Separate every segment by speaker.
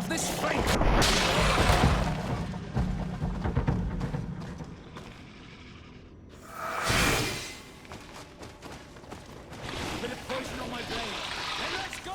Speaker 1: of this fate! Bit of poison on my blade. Then let's go!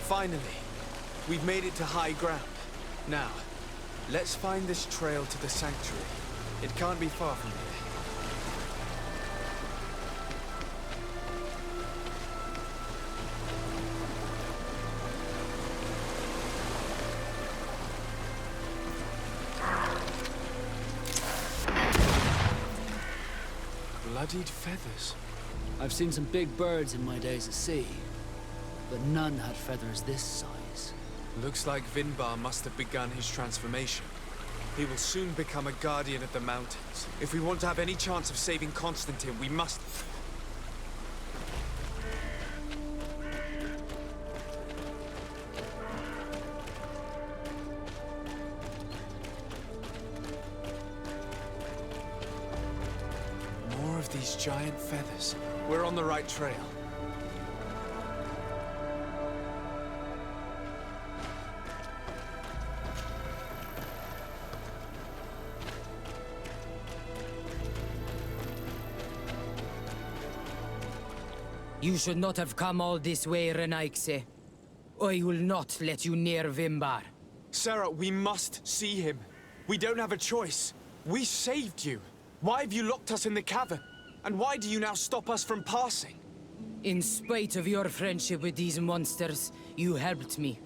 Speaker 2: Finally, we've made it to high ground. Now, let's find this trail to the sanctuary. It can't be far from here. Bloodied feathers.
Speaker 1: I've seen some big birds in my days at sea, but none had feathers this size.
Speaker 2: Looks like Vinbar must have begun his transformation. He will soon become a guardian of the mountains. If we want to have any chance of saving Constantine, we must... More of these giant feathers. We're on the right trail.
Speaker 3: You should not have come all this way, Renaikse. I will not let you near Vimbar.
Speaker 2: Sarah, we must see him. We don't have a choice. We saved you. Why have you locked us in the cavern? And why do you now stop us from passing?
Speaker 3: In spite of your friendship with these monsters, you helped me.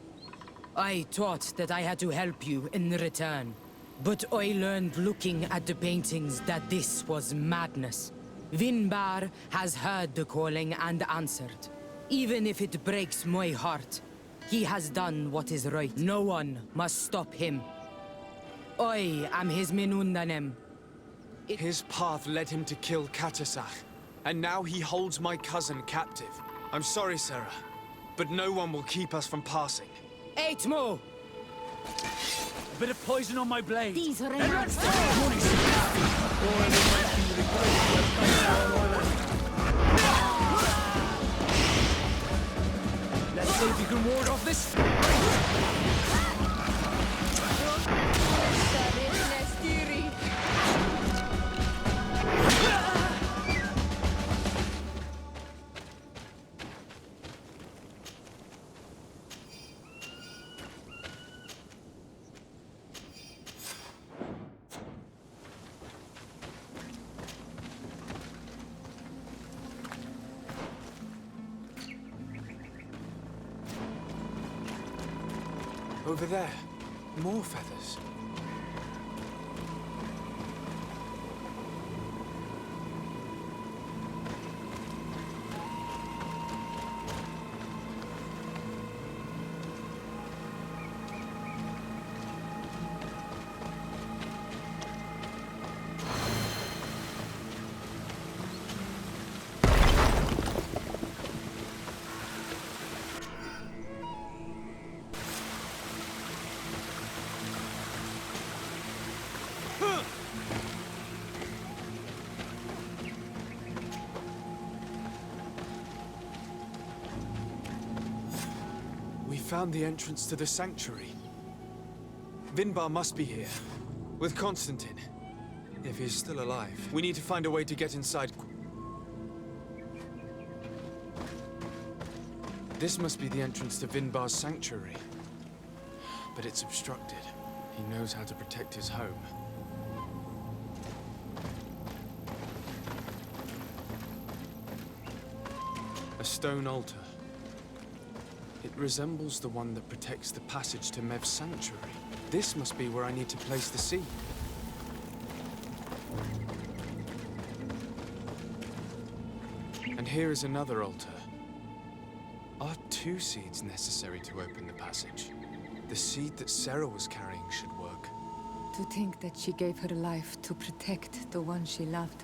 Speaker 3: I thought that I had to help you in return. But I learned looking at the paintings that this was madness. Vinbar has heard the calling and answered. Even if it breaks my heart, he has done what is right. No one must stop him. I am his Minundanem.
Speaker 2: His path led him to kill Katasach, and now he holds my cousin captive. I'm sorry, Sarah, but no one will keep us from passing.
Speaker 3: Eitmo!
Speaker 1: A bit of poison on my blade.
Speaker 4: These are
Speaker 1: Let's see if you can ward off this.
Speaker 2: Over there, more feathers. We found the entrance to the sanctuary. Vinbar must be here, with Constantine. If he's still alive, we need to find a way to get inside. This must be the entrance to Vinbar's sanctuary. But it's obstructed. He knows how to protect his home. A stone altar. It resembles the one that protects the passage to Mev's sanctuary. This must be where I need to place the seed. And here is another altar. Are 2 seeds necessary to open the passage? The seed that Sarah was carrying should work.
Speaker 4: To think that she gave her life to protect the one she loved.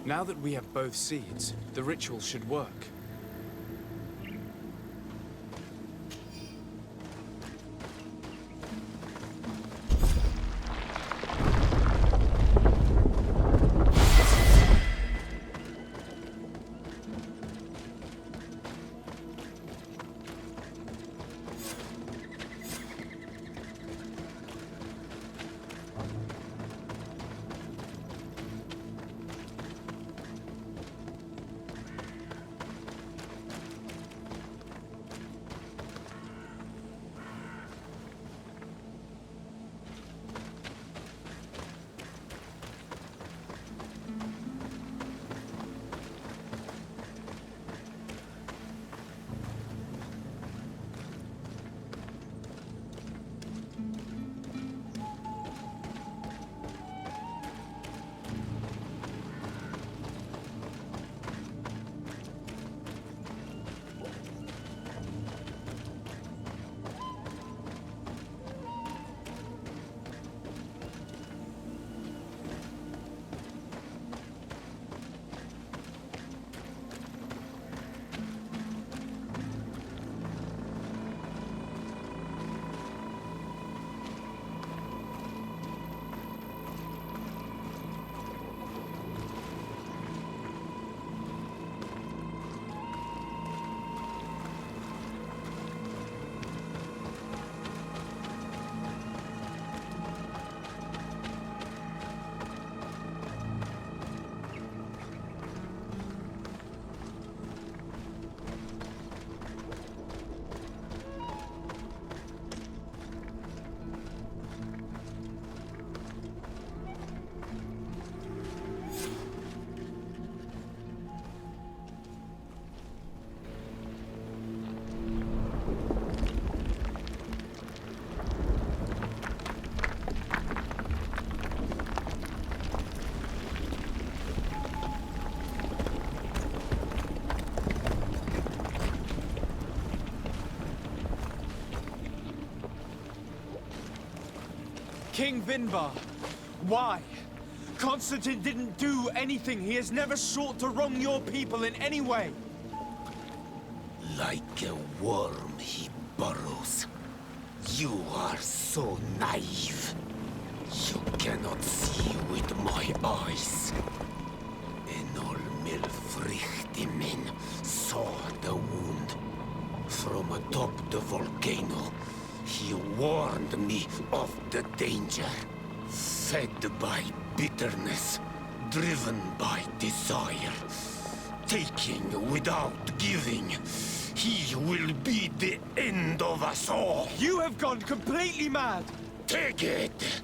Speaker 2: Now that we have both seeds, the ritual should work. King Vinbar. Why? Constantine didn't do anything. He has never sought to wrong your people in any way.
Speaker 5: Like a worm he burrows. You are so naive. You cannot see with my eyes. Enol Milfrichtimin saw the wound. From atop the volcano, he warned me of the danger. Fed by bitterness, driven by desire, taking without giving, he will be the end of us all.
Speaker 2: You have gone completely mad!
Speaker 5: Take it!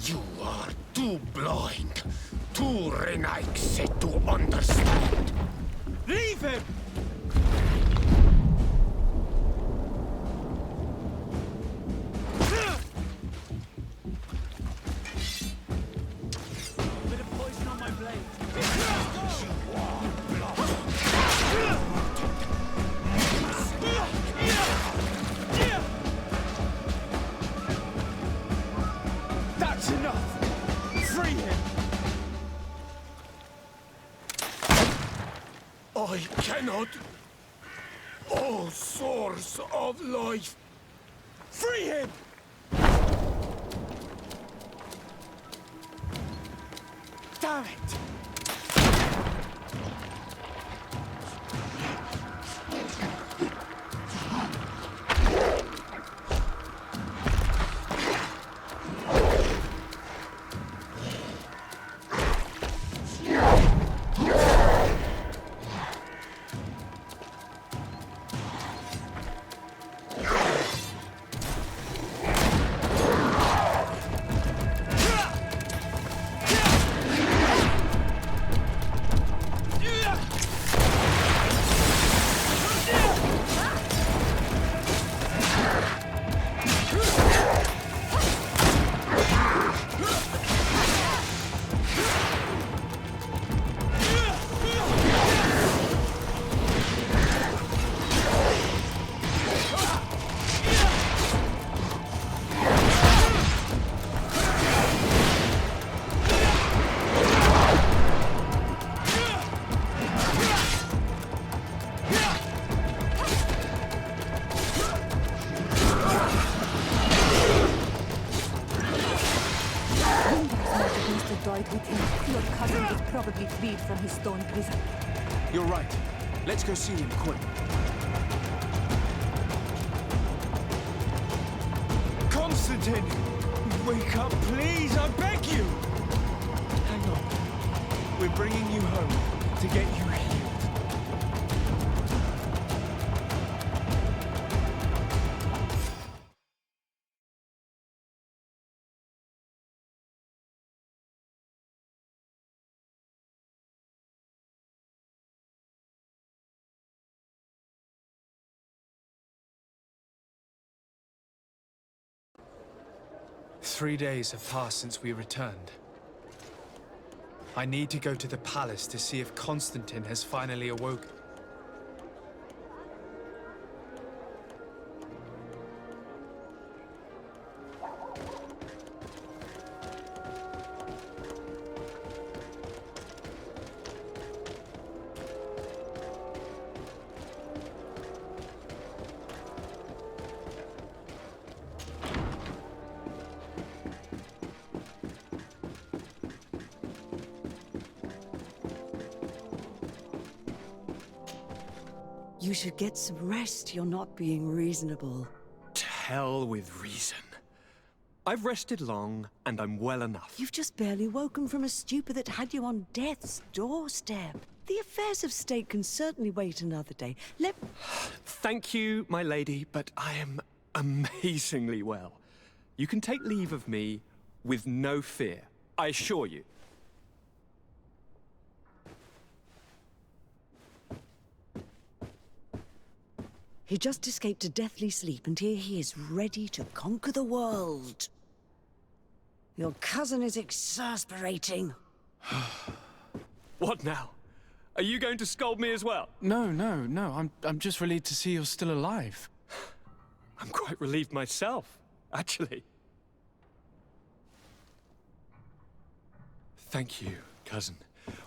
Speaker 5: You are too blind, too renaixe to understand.
Speaker 2: Leave him!
Speaker 1: Bit of poison on my blade.
Speaker 2: That's enough! Free him!
Speaker 5: I cannot. O source of life.
Speaker 2: Free him! Damn it!
Speaker 4: Your cousin is probably freed from his stone prison.
Speaker 2: You're right. Let's go see him quick. Constantine! Wake up, please! I beg you! Hang on. We're bringing you home to get you healed. 3 days have passed since we returned. I need to go to the palace to see if Constantine has finally awoken.
Speaker 6: You should get some rest. You're not being reasonable.
Speaker 7: To hell with reason. I've rested long, and I'm well enough.
Speaker 6: You've just barely woken from a stupor that had you on death's doorstep. The affairs of state can certainly wait another day.
Speaker 7: Thank you, my lady, but I am amazingly well. You can take leave of me with no fear, I assure you.
Speaker 6: He just escaped a deathly sleep, and here he is, ready to conquer the world. Your cousin is exasperating.
Speaker 7: What now? Are you going to scold me as well?
Speaker 2: No. I'm just relieved to see you're still alive.
Speaker 7: I'm quite relieved myself, actually. Thank you, cousin.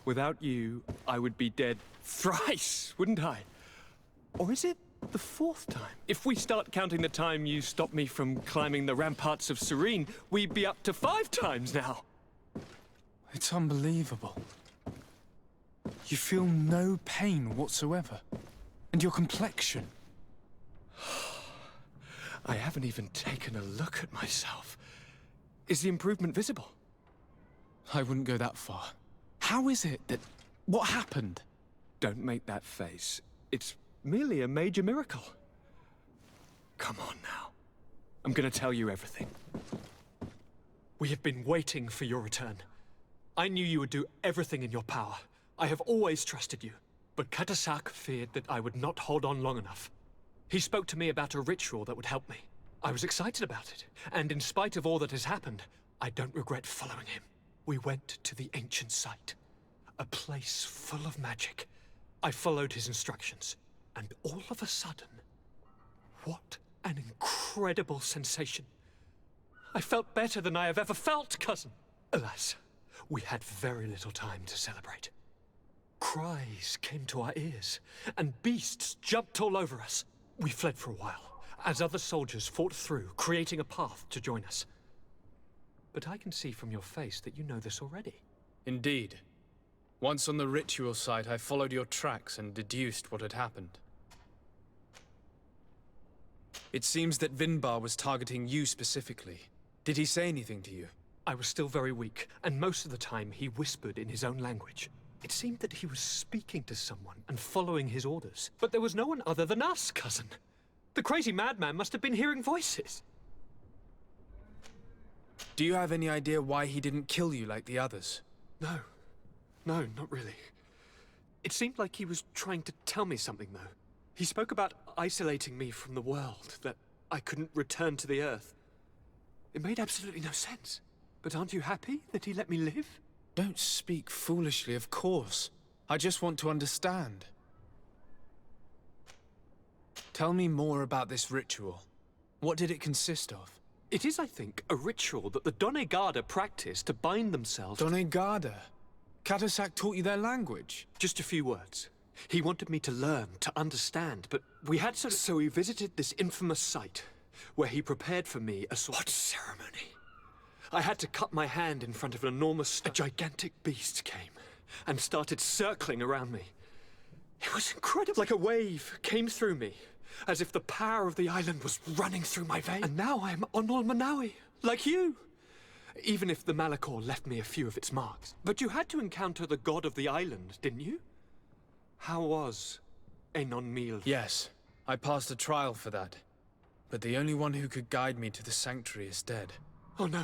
Speaker 7: Without you, I would be dead thrice, wouldn't I? Or is it the fourth time? If we start counting the time you stopped me from climbing the ramparts of Serene, we'd be up to 5 times now.
Speaker 2: It's unbelievable. You feel no pain whatsoever. And your complexion.
Speaker 7: I haven't even taken a look at myself. Is the improvement visible?
Speaker 2: I wouldn't go that far. How is it that... What happened?
Speaker 7: Don't make that face. It's merely a major miracle. Come on now. I'm gonna tell you everything. We have been waiting for your return. I knew you would do everything in your power. I have always trusted you. But Katasak feared that I would not hold on long enough. He spoke to me about a ritual that would help me. I was excited about it, and in spite of all that has happened, I don't regret following him. We went to the ancient site, a place full of magic. I followed his instructions, and all of a sudden, what an incredible sensation. I felt better than I have ever felt, cousin. Alas, we had very little time to celebrate. Cries came to our ears, and beasts jumped all over us. We fled for a while, as other soldiers fought through, creating a path to join us. But I can see from your face that you know this already.
Speaker 2: Indeed. Once on the ritual site, I followed your tracks and deduced what had happened. It seems that Vinbar was targeting you specifically. Did he say anything to you?
Speaker 7: I was still very weak, and most of the time he whispered in his own language. It seemed that he was speaking to someone and following his orders. But there was no one other than us, cousin. The crazy madman must have been hearing voices.
Speaker 2: Do you have any idea why he didn't kill you like the others?
Speaker 7: No. No, not really. It seemed like he was trying to tell me something, though. He spoke about isolating me from the world, that I couldn't return to the Earth. It made absolutely no sense. But aren't you happy that he let me live?
Speaker 2: Don't speak foolishly, of course. I just want to understand. Tell me more about this ritual. What did it consist of?
Speaker 7: It is, I think, a ritual that the Donegada practice to bind themselves...
Speaker 2: Donegada? Katasak taught you their language?
Speaker 7: Just a few words. He wanted me to learn, to understand, but we had so we visited this infamous site, where he prepared for me a sort of ceremony. I had to cut my hand in front of an enormous stone. A gigantic beast came and started circling around me. It was incredible. Like a wave came through me, as if the power of the island was running through my veins. And now I am Onol Manawi, like you. Even if the Malachor left me a few of its marks. But you had to encounter the god of the island, didn't you? How was Enon Mil?
Speaker 2: Yes, I passed a trial for that. But the only one who could guide me to the sanctuary is dead.
Speaker 7: Oh no.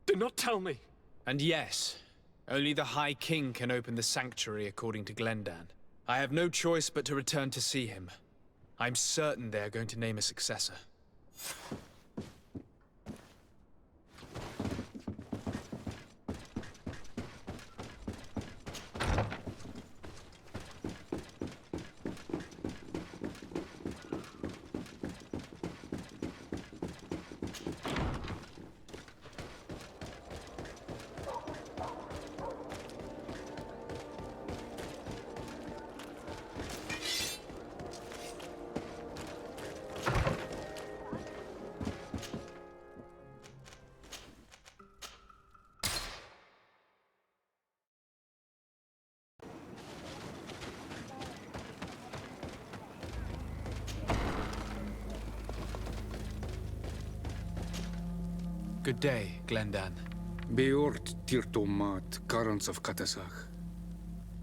Speaker 7: Do not tell me.
Speaker 2: And yes, only the High King can open the sanctuary according to Glendan. I have no choice but to return to see him. I'm certain they're going to name a successor. Good day, Glendan.
Speaker 8: Beort Tirtomat, currents of Katasak.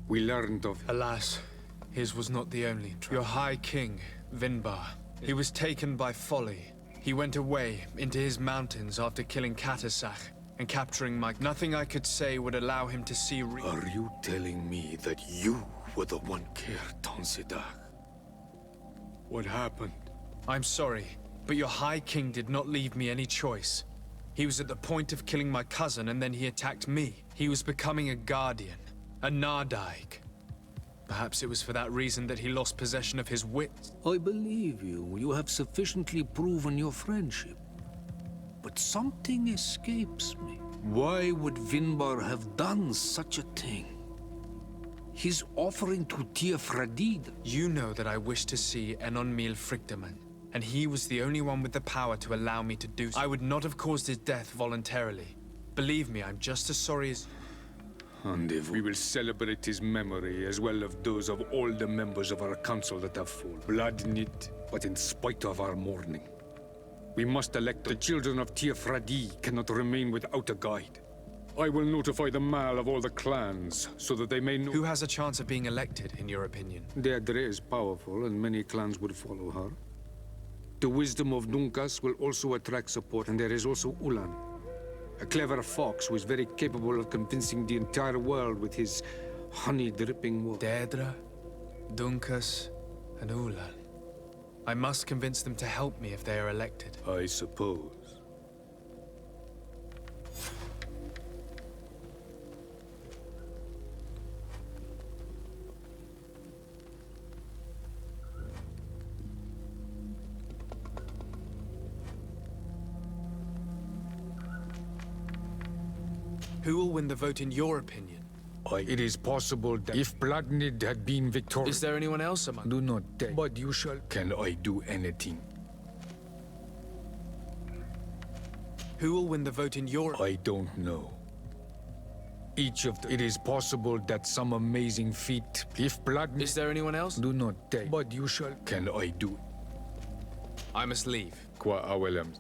Speaker 8: We learned of...
Speaker 2: Alas, his was not the only. Your High King, Vinbar. He was taken by folly. He went away into his mountains after killing Katasak and capturing my... Nothing I could say would allow him to see...
Speaker 5: Are you telling me that you were the one killed Tonsidak? What happened?
Speaker 2: I'm sorry, but your High King did not leave me any choice. He was at the point of killing my cousin, and then he attacked me. He was becoming a guardian, a Nardaig. Perhaps it was for that reason that he lost possession of his wits.
Speaker 9: I believe you. You have sufficiently proven your friendship. But something escapes me. Why would Vinbar have done such a thing? He's offering to Tia Fradid.
Speaker 2: You know that I wish to see Enonmil Frichtemann, and he was the only one with the power to allow me to do so. I would not have caused his death voluntarily. Believe me, I'm just as sorry as...
Speaker 8: And if we will celebrate his memory as well as those of all the members of our council that have fallen. Blood need, but in spite of our mourning. We must elect the children of Tia Fradi cannot remain without a guide. I will notify the Mal of all the clans, so that they may know...
Speaker 2: Who has a chance of being elected, in your opinion?
Speaker 8: Deirdre is powerful, and many clans would follow her. The wisdom of Dunkas will also attract support, and there is also Ulan. A clever fox who is very capable of convincing the entire world with his honey-dripping words.
Speaker 2: Deirdre, Dunkas, and Ulan. I must convince them to help me if they are elected.
Speaker 8: I suppose.
Speaker 2: Who will win the vote in your opinion?
Speaker 8: It is possible that if Bloodnid had been victorious...
Speaker 2: Is there anyone else among...
Speaker 8: Do not tell, but you shall... Can I do anything?
Speaker 2: Who will win the vote in your...
Speaker 8: I don't know. Each of the... It is possible that some amazing feat... If Bloodnid...
Speaker 2: Is there anyone else?
Speaker 8: Do not tell, but you shall... Can I do...
Speaker 2: I must leave.
Speaker 8: Qua awelem.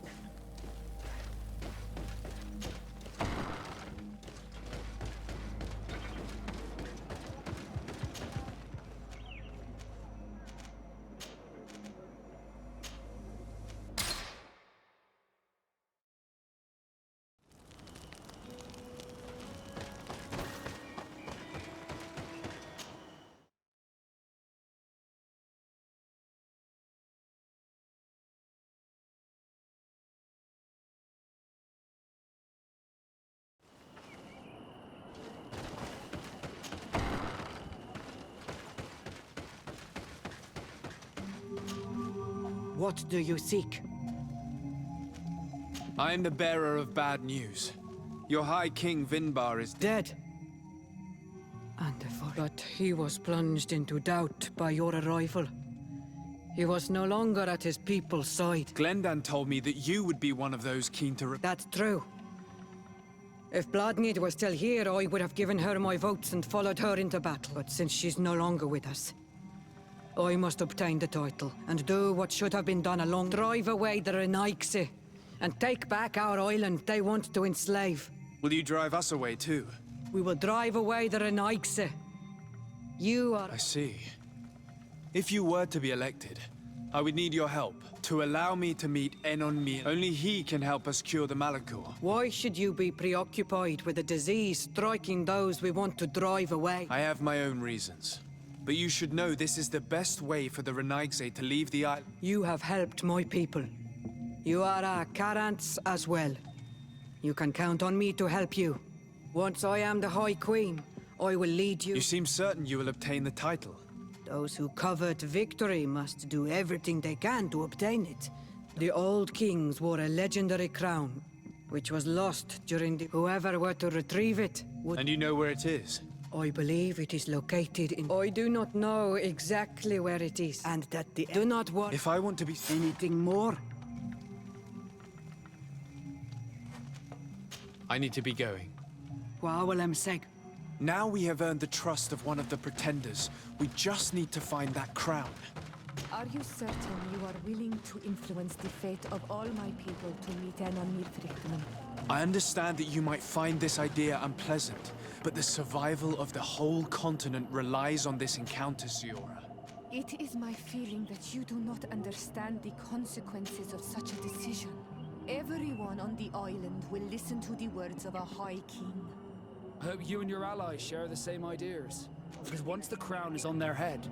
Speaker 3: What do you seek?
Speaker 2: I am the bearer of bad news. Your High King Vinbar is
Speaker 3: Dead.
Speaker 10: But he was plunged into doubt by your arrival. He was no longer at his people's side.
Speaker 2: Glendan told me that you would be one of those keen to...
Speaker 10: That's true. If Bloodnid was still here, I would have given her my votes and followed her into battle. But since she's no longer with us, I must obtain the title and do what should have been done along. Drive away the Renaigse and take back our island they want to enslave.
Speaker 2: Will you drive us away too?
Speaker 10: We will drive away the Renaigse. You are...
Speaker 2: I see. If you were to be elected, I would need your help to allow me to meet Enonmil. Only he can help us cure the Malachor.
Speaker 10: Why should you be preoccupied with a disease striking those we want to drive away?
Speaker 2: I have my own reasons. But you should know this is the best way for the Renaigse to leave the island.
Speaker 10: You have helped my people. You are our Karants as well. You can count on me to help you. Once I am the High Queen, I will lead you.
Speaker 2: You seem certain you will obtain the title.
Speaker 10: Those who covet victory must do everything they can to obtain it. The old kings wore a legendary crown, which was lost during the... Whoever were to retrieve it would...
Speaker 2: And you know where it is?
Speaker 10: I believe it is located in... I do not know exactly where it is, and that the... Do not worry.
Speaker 2: If I want to be...
Speaker 10: Anything more?
Speaker 2: I need to be going.
Speaker 10: Wawalem.
Speaker 2: Now we have earned the trust of one of the pretenders. We just need to find that crown.
Speaker 4: Are you certain you are willing to influence the fate of all my people to meet Enonmil Frichtemann?
Speaker 2: I understand that you might find this idea unpleasant, but the survival of the whole continent relies on this encounter, Siora.
Speaker 4: It is my feeling that you do not understand the consequences of such a decision. Everyone on the island will listen to the words of a High King.
Speaker 1: I hope you and your allies share the same ideas. Because once the crown is on their head,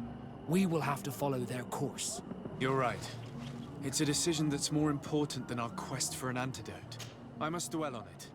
Speaker 1: we will have to follow their course.
Speaker 2: You're right. It's a decision that's more important than our quest for an antidote. I must dwell on it.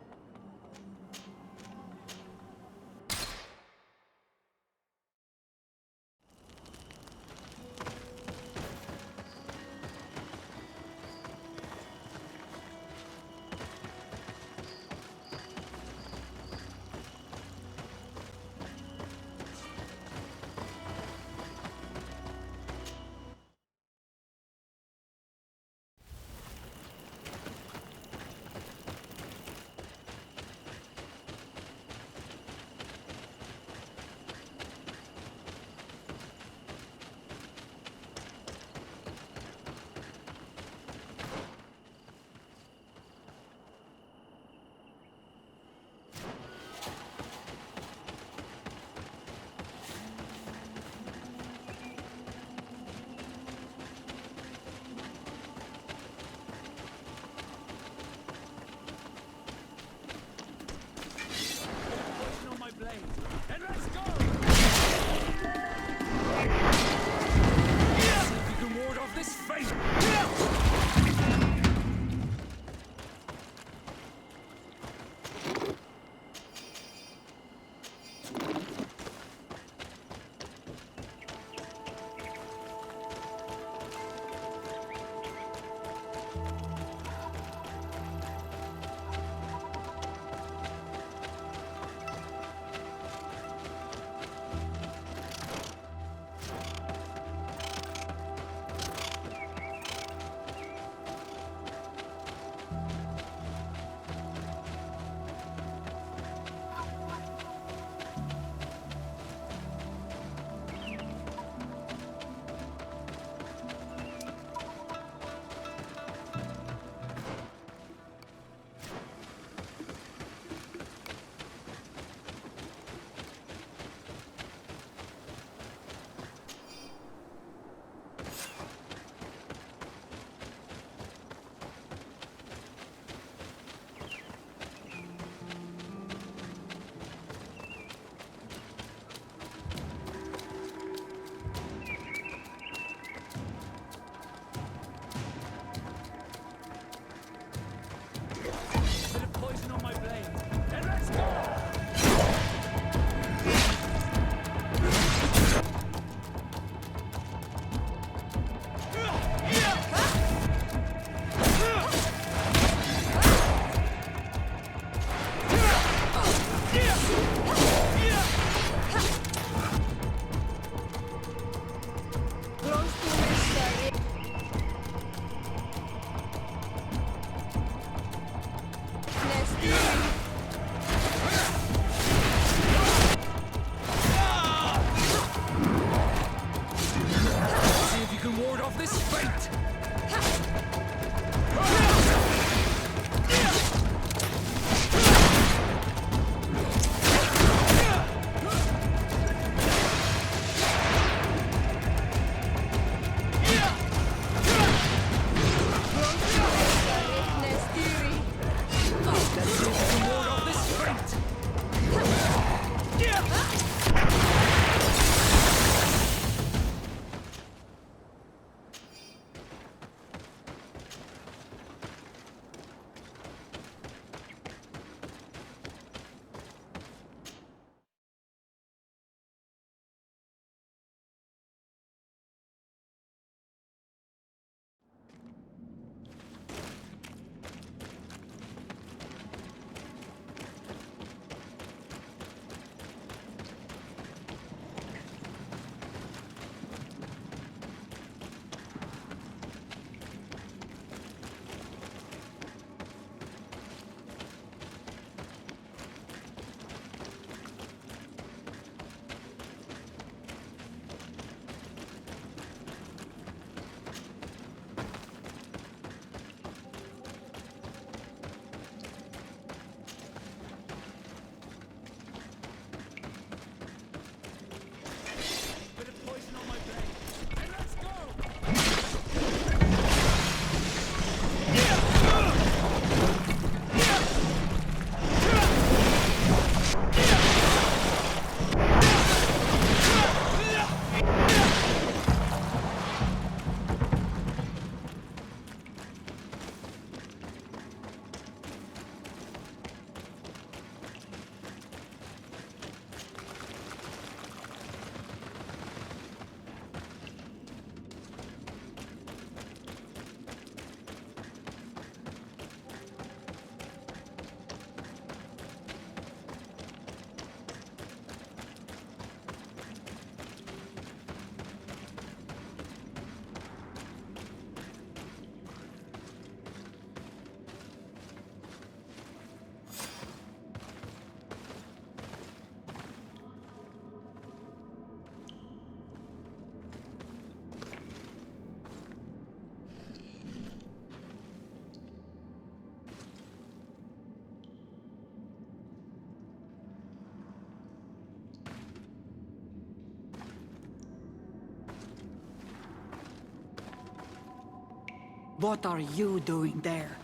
Speaker 10: What are you doing there?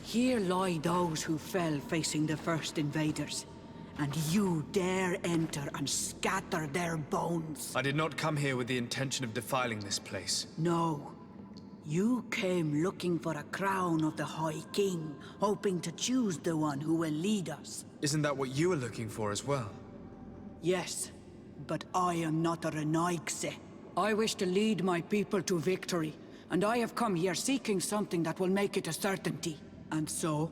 Speaker 10: Here lie those who fell facing the first invaders. And you dare enter and scatter their bones.
Speaker 2: I did not come here with the intention of defiling this place.
Speaker 10: No. You came looking for a crown of the High King, hoping to choose the one who will lead us.
Speaker 2: Isn't that what you were looking for as well?
Speaker 10: Yes, but I am not a Renaigse. I wish to lead my people to victory, and I have come here seeking something that will make it a certainty. And so,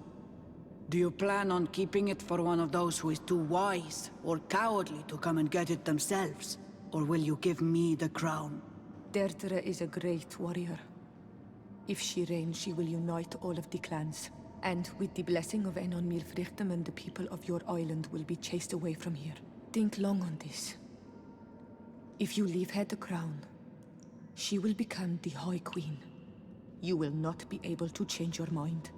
Speaker 10: do you plan on keeping it for one of those who is too wise or cowardly to come and get it themselves? Or will you give me the crown?
Speaker 4: Deirdre is a great warrior. If she reigns, she will unite all of the clans. And with the blessing of Enon Milfrichtem, the people of your island will be chased away from here. Think long on this. If you leave her the crown, she will become the High Queen. You will not be able to change your mind.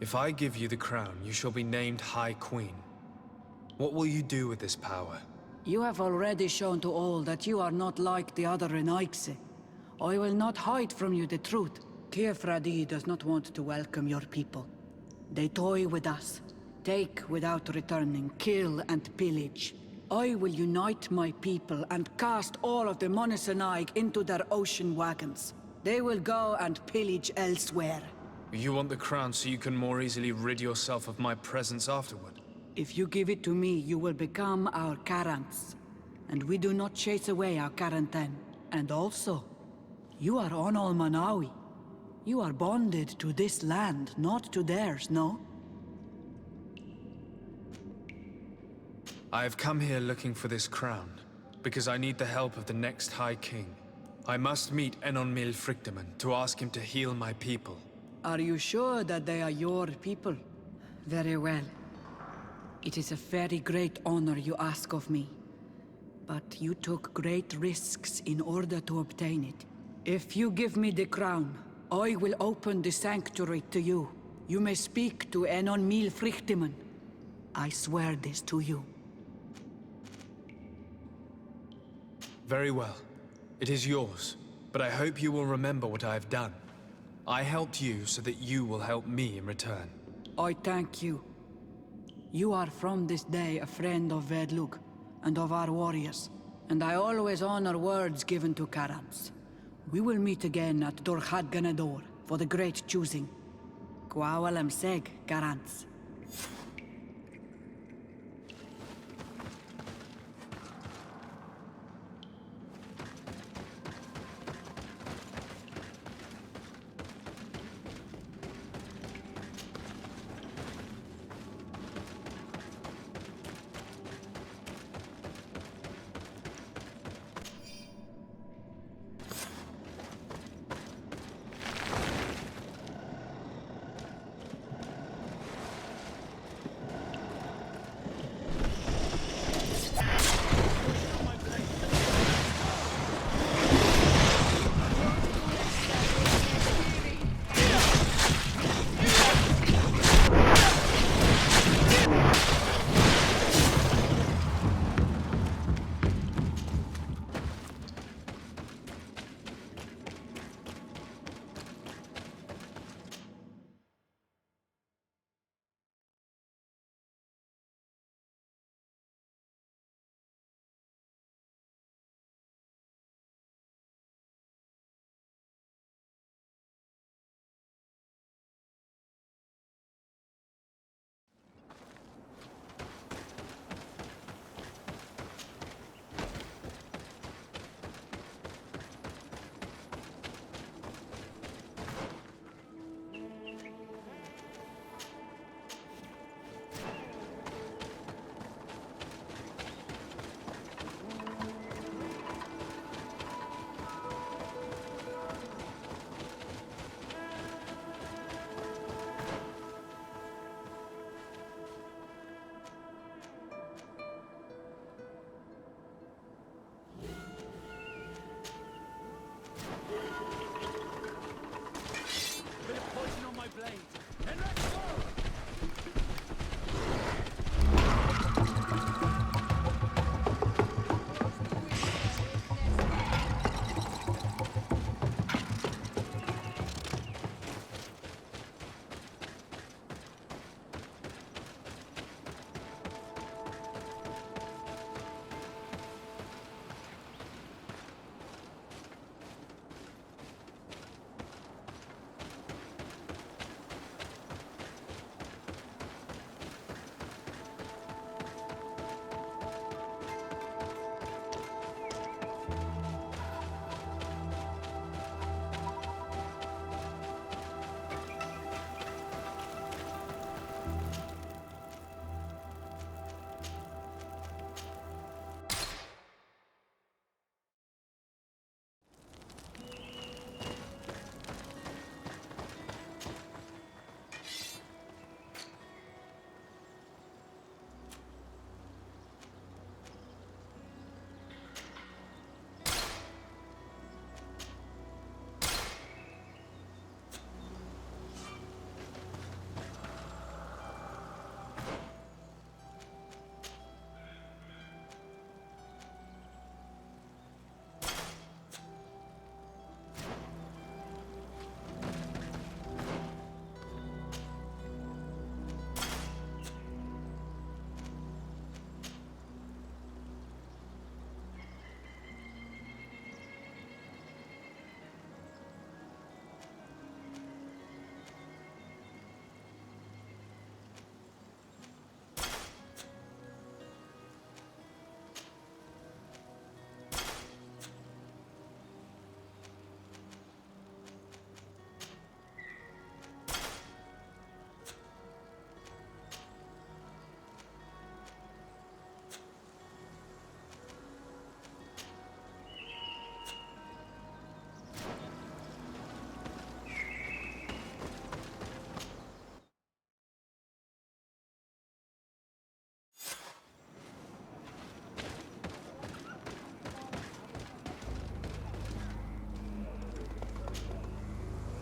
Speaker 2: If I give you the crown, you shall be named High Queen. What will you do with this power?
Speaker 10: You have already shown to all that you are not like the other Renaigse. I will not hide from you the truth. Kiefradi does not want to welcome your people. They toy with us, take without returning, kill and pillage. I will unite my people and cast all of the Monesenaig into their ocean wagons. They will go and pillage elsewhere.
Speaker 2: You want the crown so you can more easily rid yourself of my presence afterward?
Speaker 10: If you give it to me, you will become our Karants. And we do not chase away our Karanten. And also, you are on Manawi. You are bonded to this land, not to theirs, no?
Speaker 2: I have come here looking for this crown, because I need the help of the next High King. I must meet Enon Milfrichtem to ask him to heal my people.
Speaker 10: Are you sure that they are your people? Very well. It is a very great honor you ask of me. But you took great risks in order to obtain it. If you give me the crown, I will open the sanctuary to you. You may speak to Enon Milfrichtem. I swear this to you.
Speaker 2: Very well. It is yours, but I hope you will remember what I have done. I helped you so that you will help me in return.
Speaker 10: I thank you. You are from this day a friend of Vedlug and of our warriors, and I always honor words given to Karants. We will meet again at Dorchad Ganador for the great choosing. Kwawalem Seg, Karants.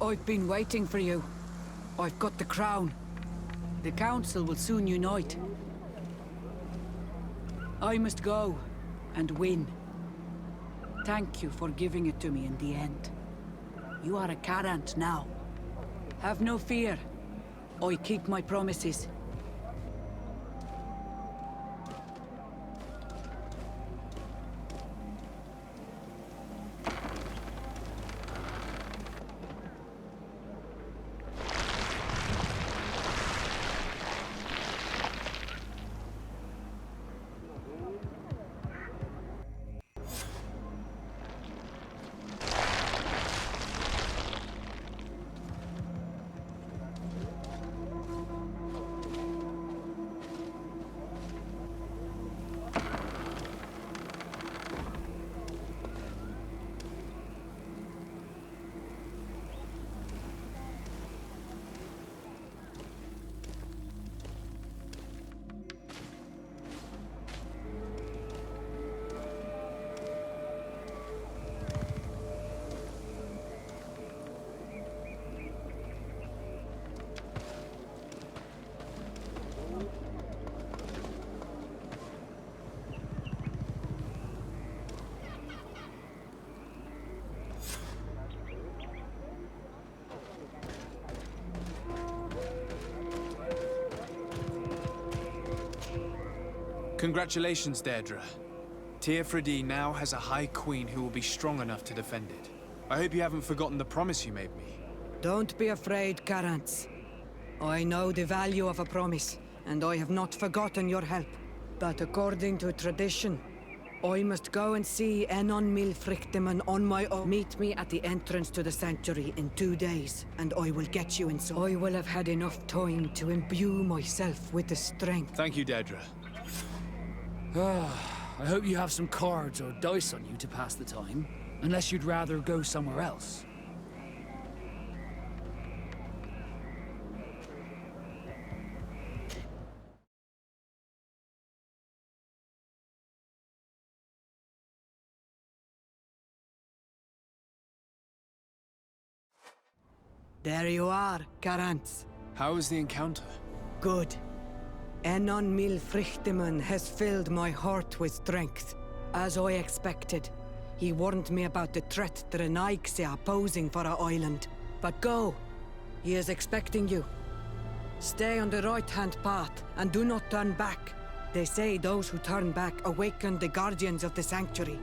Speaker 10: I've been waiting for you. I've got the crown. The council will soon unite. I must go and win. Thank you for giving it to me in the end. You are a Carant now. Have no fear. I keep my promises.
Speaker 2: Congratulations, Deirdre. Teofredi now has a High Queen who will be strong enough to defend it. I hope you haven't forgotten the promise you made me.
Speaker 10: Don't be afraid, Carants. I know the value of a promise, and I have not forgotten your help. But according to tradition, I must go and see Enon Milfrichteman on my own. Meet me at the entrance to the sanctuary in 2 days, and I will get you inside. I will have had enough time to imbue myself with the strength.
Speaker 2: Thank you, Deirdre.
Speaker 1: I hope you have some cards or dice on you to pass the time, unless you'd rather go somewhere else.
Speaker 10: There you are, Garance.
Speaker 2: How was the encounter?
Speaker 10: Good. Enon Mil Frichtemann has filled my heart with strength. As I expected, he warned me about the threat the Renaigse are posing for our island. But go. He is expecting you. Stay on the right-hand path, and do not turn back. They say those who turn back awaken the guardians of the sanctuary.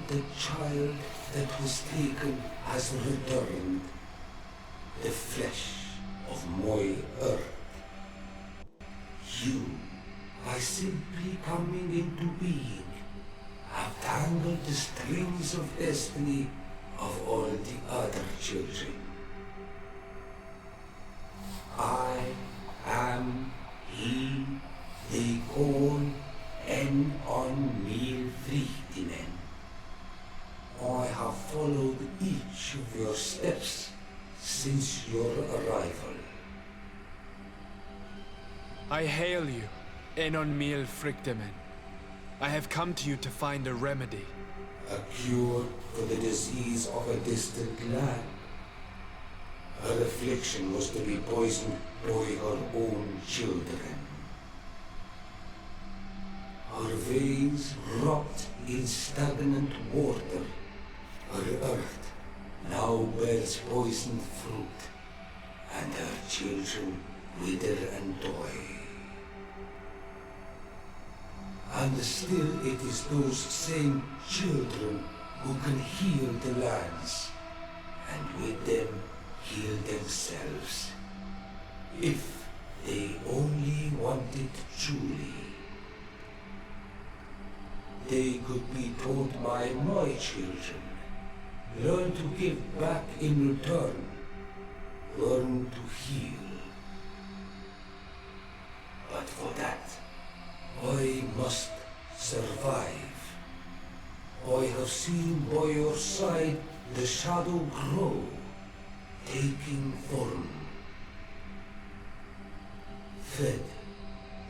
Speaker 11: The child that was taken has returned, the flesh of my earth. You, by simply coming into being, have tangled the strings of destiny of all the other children. I am he they call Enon Mil Frichtemann. I have followed each of your steps since your arrival.
Speaker 2: I hail you, Enon Mil Frichtemann. I have come to you to find a remedy.
Speaker 11: A cure for the disease of a distant land. Her affliction was to be poisoned by her own children. Her veins rot in stagnant water. Her earth now bears poisoned fruit, and her children wither and die. And still it is those same children who can heal the lands, and with them heal themselves, if they only wanted truly. They could be taught by my children, learn to give back in return, learn to heal. But for that, I must survive. I have seen by your side the shadow grow, taking form. Fed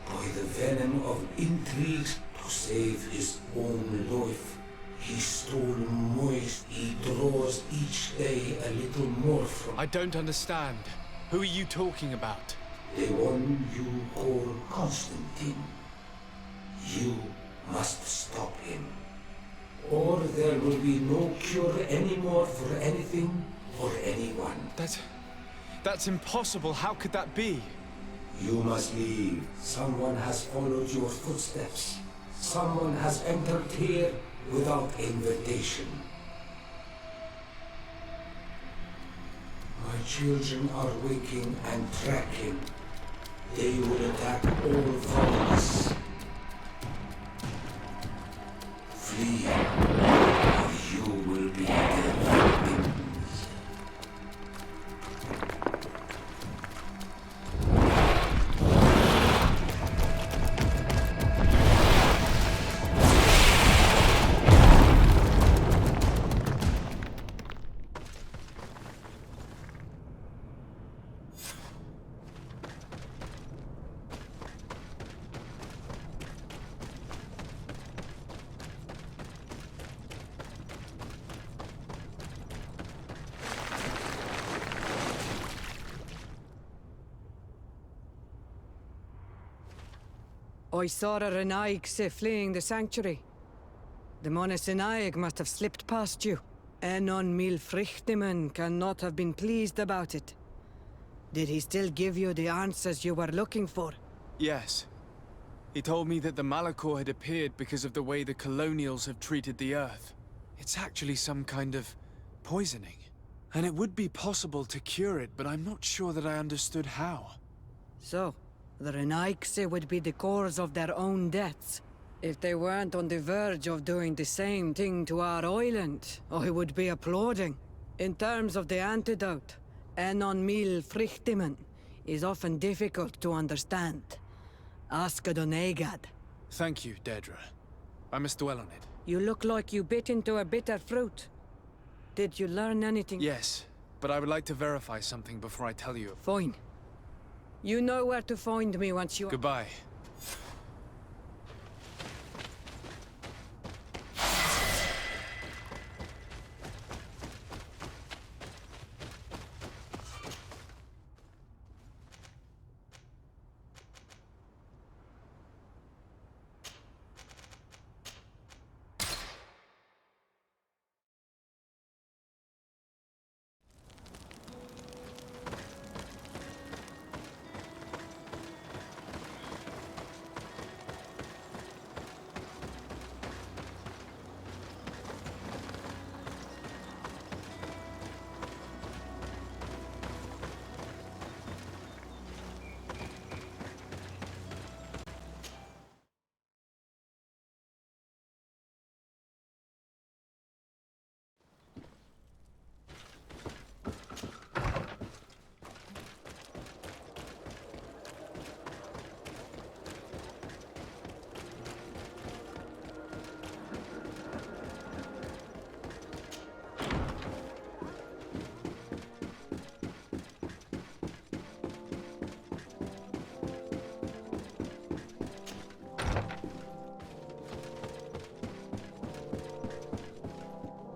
Speaker 11: by the venom of intrigues to save his own life, he stole moist. He draws each day a little more from...
Speaker 2: I don't understand. Who are you talking about?
Speaker 11: The one you call Constantine. You must stop him. Or there will be no cure anymore for anything or anyone.
Speaker 2: That's impossible. How could that be?
Speaker 11: You must leave. Someone has followed your footsteps. Someone has entered here without invitation. My children are waking and tracking. They will attack all foes. Flee, or you will be their victims.
Speaker 10: I saw a Renaigse fleeing the sanctuary. The Monesenaig must have slipped past you. Enon Milfrichtimen cannot have been pleased about it. Did he still give you the answers you were looking for?
Speaker 2: Yes. He told me that the Malachor had appeared because of the way the colonials have treated the Earth. It's actually some kind of poisoning. And it would be possible to cure it, but I'm not sure that I understood how.
Speaker 10: So, the Renaigse would be the cause of their own deaths. If they weren't on the verge of doing the same thing to our island, I would be applauding. In terms of the antidote, Enon Mil Frichtimen is often difficult to understand. Ask Adonegad.
Speaker 2: Thank you, Dedra. I must dwell on it.
Speaker 10: You look like you bit into a bitter fruit. Did you learn anything?
Speaker 2: Yes, but I would like to verify something before I tell you.
Speaker 10: Fine. You know where to find me once you...
Speaker 2: Goodbye.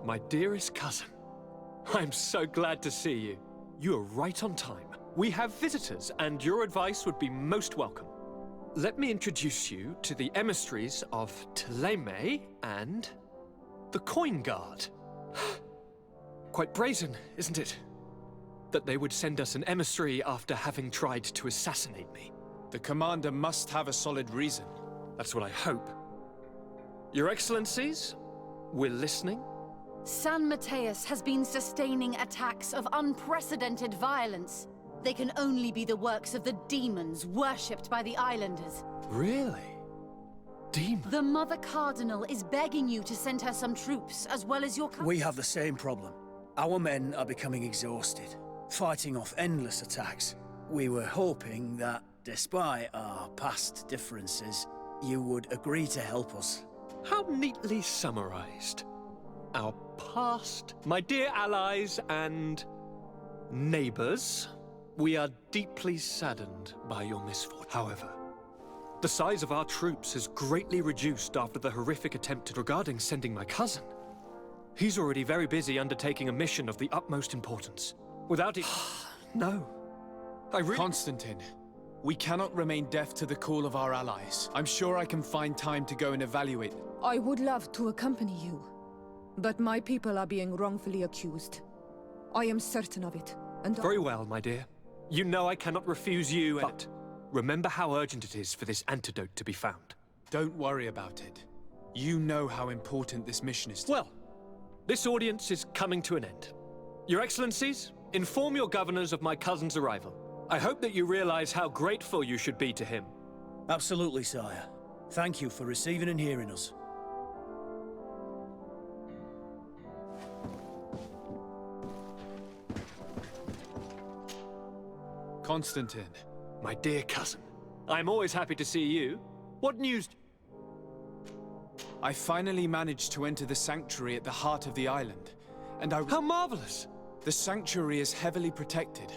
Speaker 7: My dearest cousin, I'm so glad to see you. You are right on time. We have visitors, and your advice would be most welcome. Let me introduce you to the emissaries of Ptolemy and the Coin Guard. Quite brazen, isn't it? That they would send us an emissary after having tried to assassinate me.
Speaker 2: The commander must have a solid reason.
Speaker 7: That's what I hope. Your Excellencies, we're listening.
Speaker 12: San Mateus has been sustaining attacks of unprecedented violence. They can only be the works of the demons worshipped by the islanders.
Speaker 7: Really? Demons?
Speaker 12: The Mother Cardinal is begging you to send her some troops, as well as your...
Speaker 13: We have the same problem. Our men are becoming exhausted, fighting off endless attacks. We were hoping that, despite our past differences, you would agree to help us.
Speaker 7: How neatly summarized. Our past, my dear allies and neighbors, we are deeply saddened by your misfortune. However, the size of our troops has greatly reduced after the horrific attempt regarding sending my cousin. He's already very busy undertaking a mission of the utmost importance. Without it... No. I really...
Speaker 2: Constantine, We cannot remain deaf to the call of our allies. I'm sure I can find time to go and evaluate.
Speaker 4: I would love to accompany you, but my people are being wrongfully accused. I am certain of it, and
Speaker 7: Very well, my dear. You know I cannot refuse you, but remember how urgent it is for this antidote to be found.
Speaker 2: Don't worry about it. You know how important this mission is to—
Speaker 7: Well, this audience is coming to an end. Your Excellencies, inform your governors of my cousin's arrival. I hope that you realize how grateful you should be to him.
Speaker 13: Absolutely, sire. Thank you for receiving and hearing us.
Speaker 2: Constantine.
Speaker 7: My dear cousin, I'm always happy to see you. What news?
Speaker 2: I finally managed to enter the sanctuary at the heart of the island, and
Speaker 7: How marvelous!
Speaker 2: The sanctuary is heavily protected.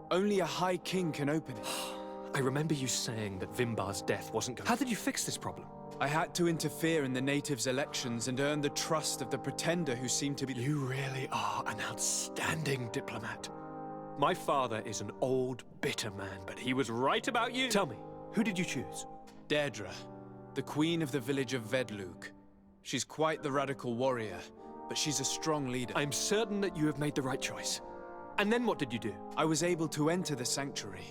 Speaker 2: Only a High King can open it.
Speaker 7: I remember you saying that Vimbar's death wasn't going— How did you fix this problem?
Speaker 2: I had to interfere in the natives' elections and earn the trust of the pretender who seemed to be—
Speaker 7: You really are an outstanding diplomat. My father is an old, bitter man, but he was right about you. Tell me, who did you choose?
Speaker 2: Deirdre, the queen of the village of Vedlug. She's quite the radical warrior, but she's a strong leader.
Speaker 7: I'm certain that you have made the right choice. And then what did you do?
Speaker 2: I was able to enter the sanctuary.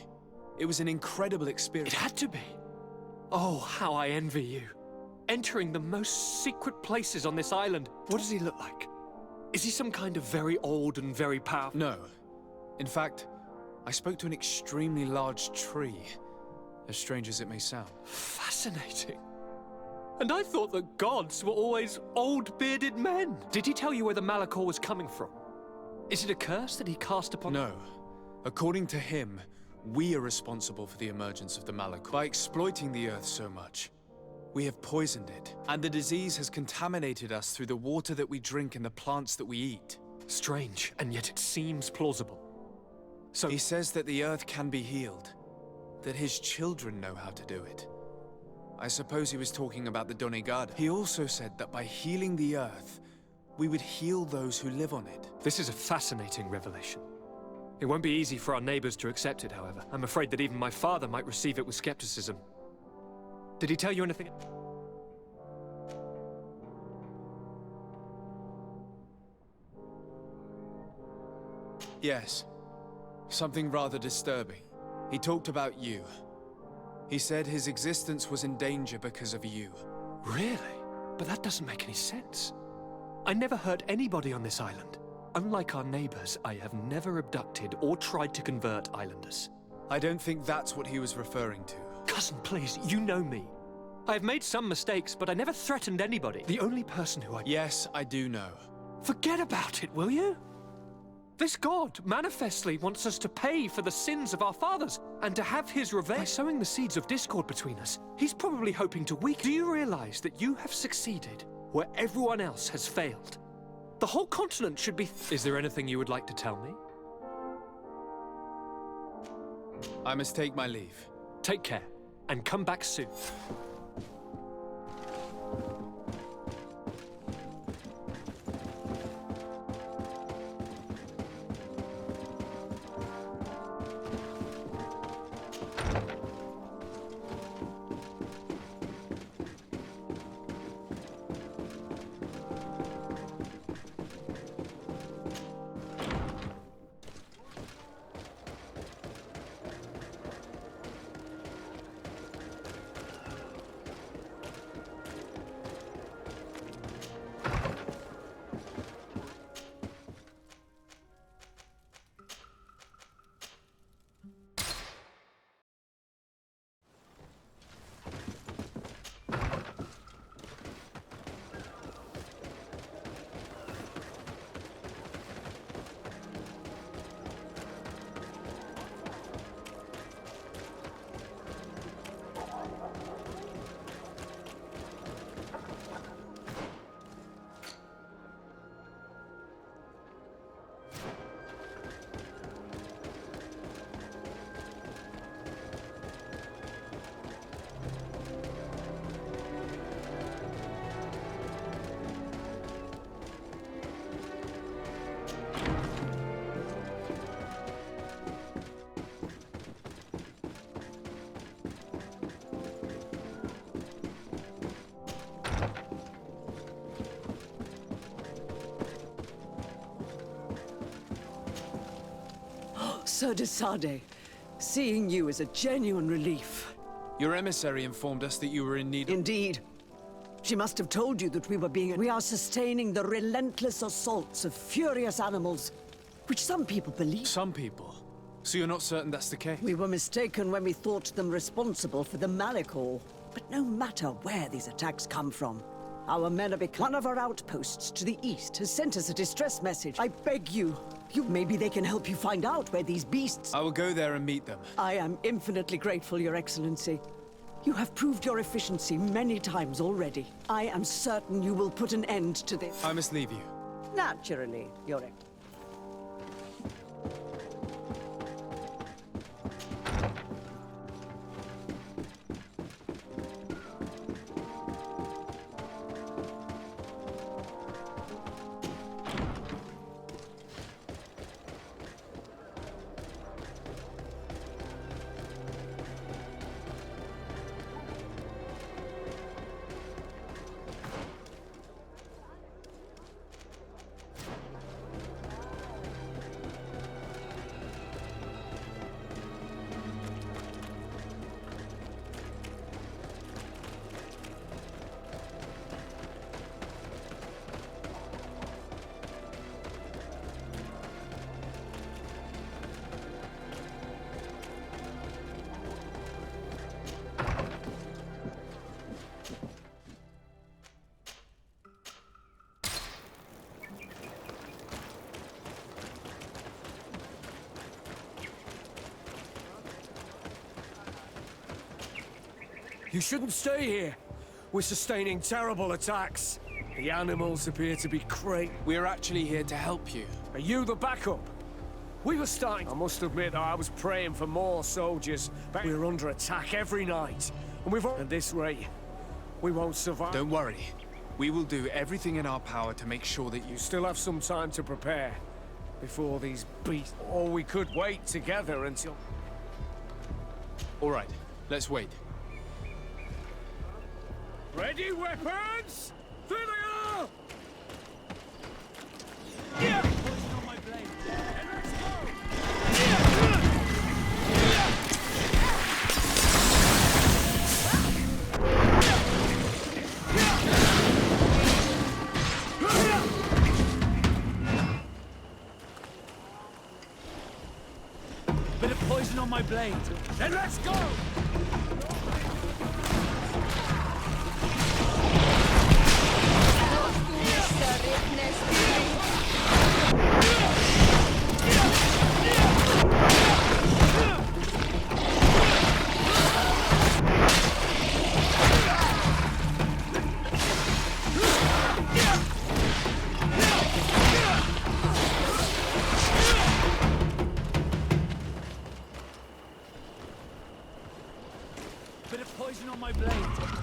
Speaker 2: It was an incredible experience.
Speaker 7: It had to be. Oh, how I envy you. Entering the most secret places on this island. What does he look like? Is he some kind of very old and very powerful?
Speaker 2: No. In fact, I spoke to an extremely large tree, as strange as it may sound.
Speaker 7: Fascinating. And I thought that gods were always old, bearded men. Did he tell you where the Malachor was coming from? Is it a curse that he cast upon—
Speaker 2: No. According to him, we are responsible for the emergence of the Malachor. By exploiting the Earth so much, we have poisoned it, and the disease has contaminated us through the water that we drink and the plants that we eat.
Speaker 7: Strange, and yet it seems plausible. So
Speaker 2: he says that the Earth can be healed, that his children know how to do it. I suppose he was talking about the Donegada. He also said that by healing the Earth, we would heal those who live on it.
Speaker 7: This is a fascinating revelation. It won't be easy for our neighbors to accept it, however. I'm afraid that even my father might receive it with skepticism. Did he tell you anything?
Speaker 2: Yes. Something rather disturbing. He talked about you. He said his existence was in danger because of you.
Speaker 7: Really? But that doesn't make any sense. I never hurt anybody on this island. Unlike our neighbors, I have never abducted or tried to convert islanders.
Speaker 2: I don't think that's what he was referring to.
Speaker 7: Cousin, please, you know me. I have made some mistakes, but I never threatened anybody. The only person who I—
Speaker 2: Yes, I do know.
Speaker 7: Forget about it, will you? This god manifestly wants us to pay for the sins of our fathers and to have his revenge. By sowing the seeds of discord between us, he's probably hoping to weaken— Do you realize that you have succeeded where everyone else has failed? The whole continent should be— Is there anything you would like to tell me?
Speaker 2: I must take my leave.
Speaker 7: Take care, and come back soon.
Speaker 6: Sir de Sade, seeing you is a genuine relief.
Speaker 2: Your emissary informed us that you were in need of...
Speaker 6: Indeed. She must have told you that we are sustaining the relentless assaults of furious animals, which some people believe.
Speaker 2: Some people? So you're not certain that's the case?
Speaker 6: We were mistaken when we thought them responsible for the Malicor. But no matter where these attacks come from, our men are one of our outposts to the east has sent us a distress message. I beg you, maybe they can help you find out where these beasts...
Speaker 2: I will go there and meet them.
Speaker 6: I am infinitely grateful, Your Excellency. You have proved your efficiency many times already. I am certain you will put an end to this.
Speaker 2: I must leave you.
Speaker 6: Naturally, Your Excellency.
Speaker 14: You shouldn't stay here. We're sustaining terrible attacks. The animals appear to be crazy.
Speaker 2: We're actually here to help you.
Speaker 14: Are you the backup? We were starting... I must admit I was praying for more soldiers, but we're under attack every night. And at this rate, we won't survive.
Speaker 2: Don't worry. We will do everything in our power to make sure that you
Speaker 14: still have some time to prepare before these beasts... Or we could wait together until...
Speaker 2: All right, let's wait.
Speaker 14: Ready, weapons? There they are!
Speaker 1: Yeah! Poison on my blade. And let's go! Bit of poison on my blade. Then let's go! Bit of poison on my blade.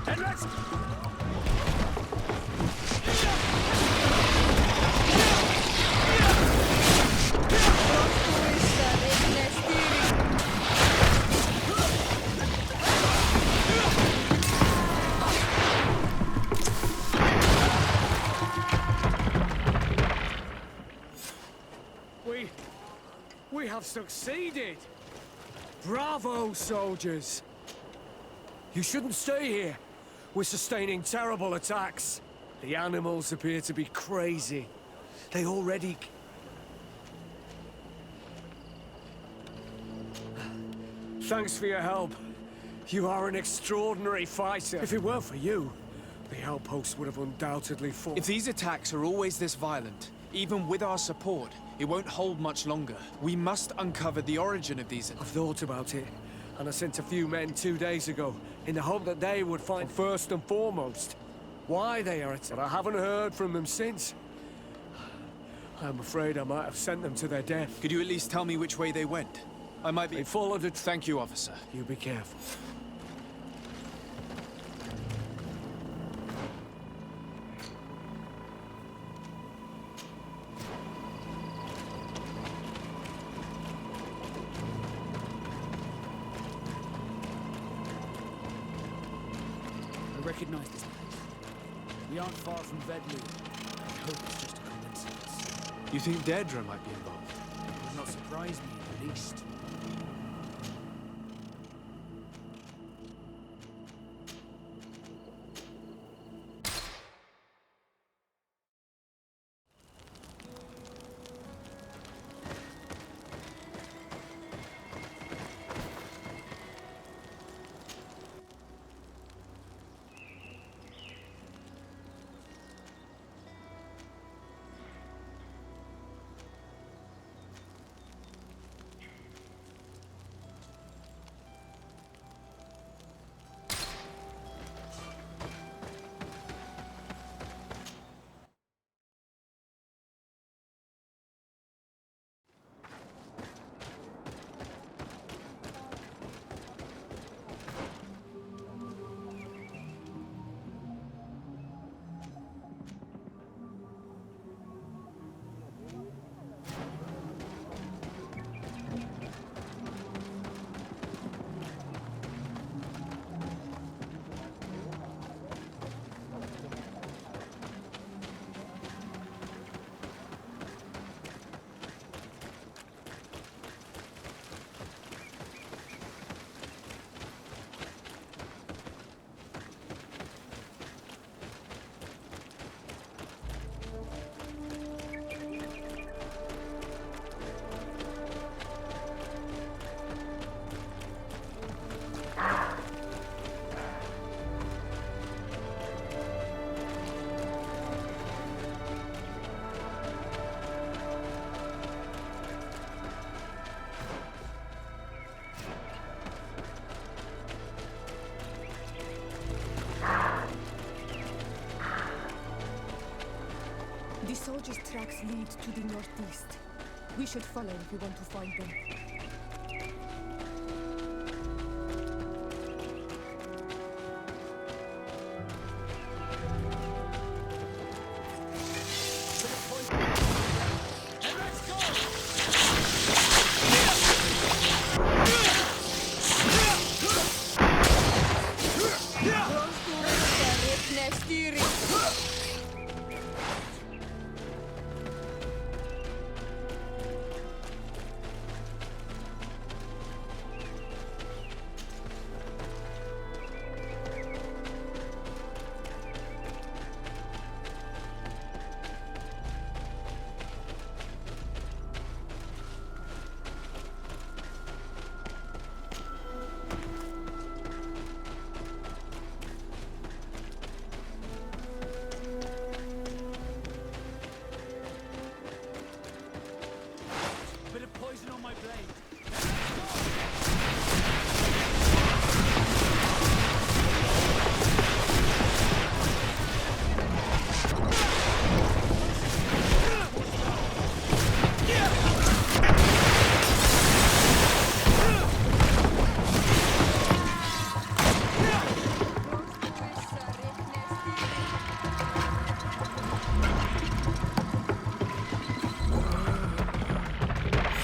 Speaker 1: And let's... We have succeeded! Bravo, soldiers! You shouldn't stay here. We're sustaining terrible attacks. The animals appear to be crazy. They already... Thanks for your help. You are an extraordinary fighter. If it weren't for you, the outpost would have undoubtedly fallen.
Speaker 2: If these attacks are always this violent, even with our support, it won't hold much longer. We must uncover the origin of these...
Speaker 14: I've thought about it, and I sent a few men 2 days ago, in the hope that they would find first and foremost why they are attacking. But I haven't heard from them since. I'm afraid I might have sent them to their death.
Speaker 2: Could you at least tell me which way they went? I might be...
Speaker 14: They followed it.
Speaker 2: Thank you, officer.
Speaker 14: You be careful.
Speaker 1: I recognize this place. We aren't far from Vedlu. I hope it's just a coincidence.
Speaker 2: You think Daedra might be involved?
Speaker 1: It would not surprise me if
Speaker 13: priest.
Speaker 4: The soldiers' tracks lead to the northeast. We should follow if we want to find them.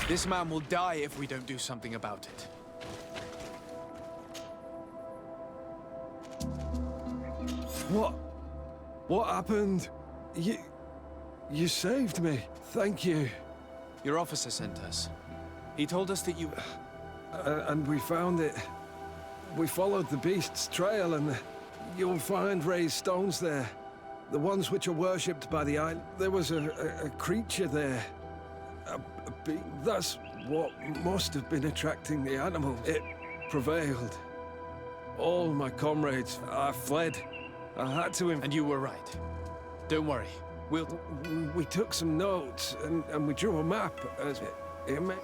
Speaker 2: This man will die if we don't do something about it.
Speaker 14: What? What happened? You saved me. Thank you.
Speaker 2: Your officer sent us. He told us that you...
Speaker 14: And we found it. We followed the beast's trail, and you'll find raised stones there. The ones which are worshipped by the island. There was a creature there. That's what must have been attracting the animals. It prevailed. All my comrades, I fled. I had to...
Speaker 2: And you were right. Don't worry.
Speaker 14: We took some notes, and we drew a map as it may...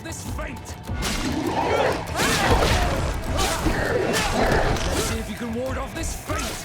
Speaker 1: this fate! Let's see if you can ward off this fate!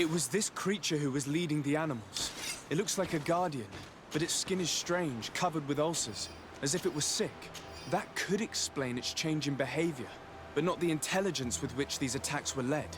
Speaker 2: It was this creature who was leading the animals. It looks like a guardian, but its skin is strange, covered with ulcers, as if it was sick. That could explain its change in behavior, but not the intelligence with which these attacks were led.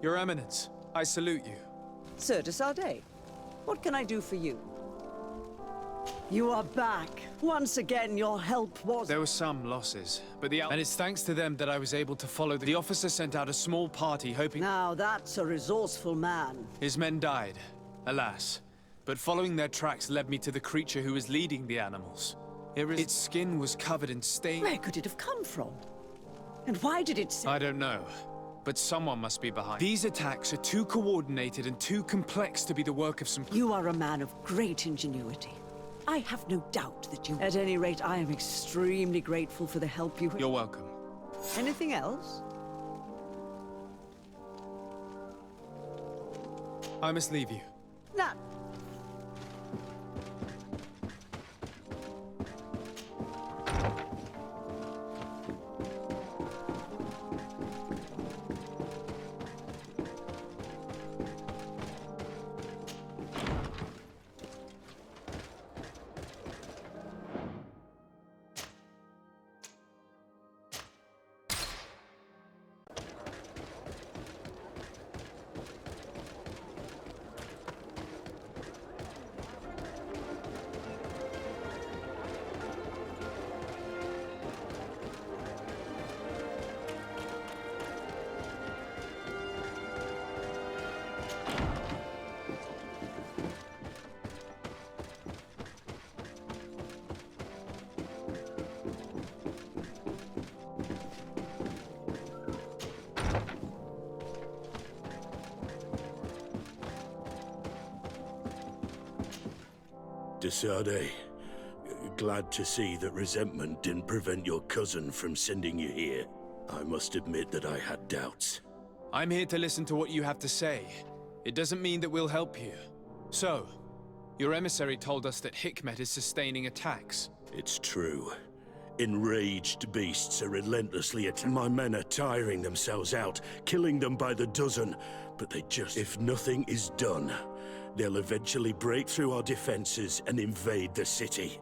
Speaker 2: Your Eminence, I salute you.
Speaker 6: Sir de Sardet, what can I do for you? You are back. Once again, your help was...
Speaker 2: There were some losses, but and it's thanks to them that I was able to follow the officer sent out a small party hoping...
Speaker 6: Now that's a resourceful man.
Speaker 2: His men died, alas. But following their tracks led me to the creature who was leading the animals. Its skin was covered in stains.
Speaker 6: Where could it have come from? And why did it say...
Speaker 2: I don't know. But someone must be behind. These attacks are too coordinated and too complex to be the work of some...
Speaker 6: You are a man of great ingenuity. I have no doubt that you... At any rate, I am extremely grateful for the help you...
Speaker 2: You're welcome.
Speaker 6: Anything else?
Speaker 2: I must leave you.
Speaker 6: Nah.
Speaker 15: Desade, glad to see that resentment didn't prevent your cousin from sending you here. I must admit that I had doubts.
Speaker 2: I'm here to listen to what you have to say. It doesn't mean that we'll help you. So, your emissary told us that Hikmet is sustaining attacks.
Speaker 15: It's true. Enraged beasts are relentlessly attacking. My men are tiring themselves out, killing them by the dozen. But they just... If nothing is done, they'll eventually break through our defenses and invade the city.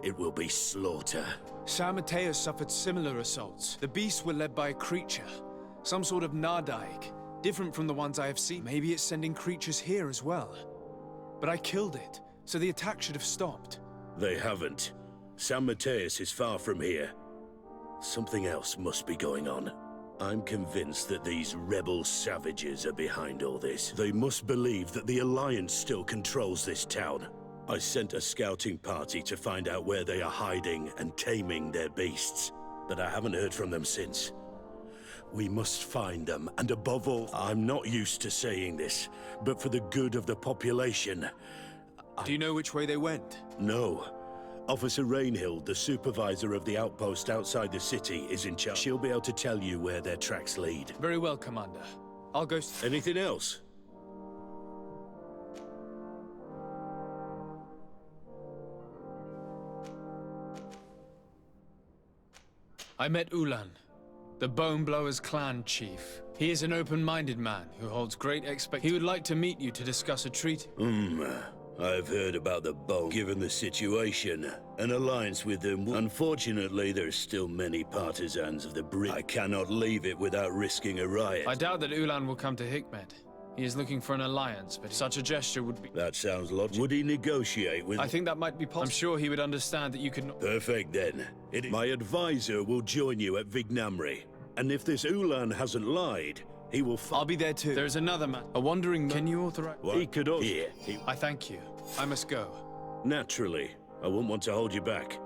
Speaker 15: It will be slaughter.
Speaker 2: San Mateo suffered similar assaults. The beasts were led by a creature. Some sort of Nardaig. Different from the ones I have seen. Maybe it's sending creatures here as well. But I killed it, so the attack should have stopped.
Speaker 15: They haven't. San Mateus is far from here. Something else must be going on. I'm convinced that these rebel savages are behind all this. They must believe that the Alliance still controls this town. I sent a scouting party to find out where they are hiding and taming their beasts, but I haven't heard from them since. We must find them, and above all, I'm not used to saying this, but for the good of the population...
Speaker 2: Do you know which way they went?
Speaker 15: No. Officer Rainhill, the supervisor of the outpost outside the city, is in charge. She'll be able to tell you where their tracks lead.
Speaker 2: Very well, Commander. I'll go...
Speaker 15: Anything else?
Speaker 2: I met Ulan, the Bone Blowers clan chief. He is an open-minded man who holds great expectations. He would like to meet you to discuss a treaty.
Speaker 15: I've heard about the Bone. Given the situation, an alliance with them... Unfortunately, there's still many partisans of the Brit. I cannot leave it without risking a riot.
Speaker 2: I doubt that Ulan will come to Hikmet. He is looking for an alliance, but such a gesture would be...
Speaker 15: That sounds logical. Would he negotiate with...
Speaker 2: I think that might be possible. I'm sure he would understand that you could not...
Speaker 15: Perfect, then. My advisor will join you at Vignamri. And if this Ulan hasn't lied, he will...
Speaker 2: I'll be there too. There's another man. A wandering... Can you authorize...
Speaker 15: What? He could also... Here.
Speaker 2: I thank you. I must go.
Speaker 15: Naturally. I wouldn't want to hold you back.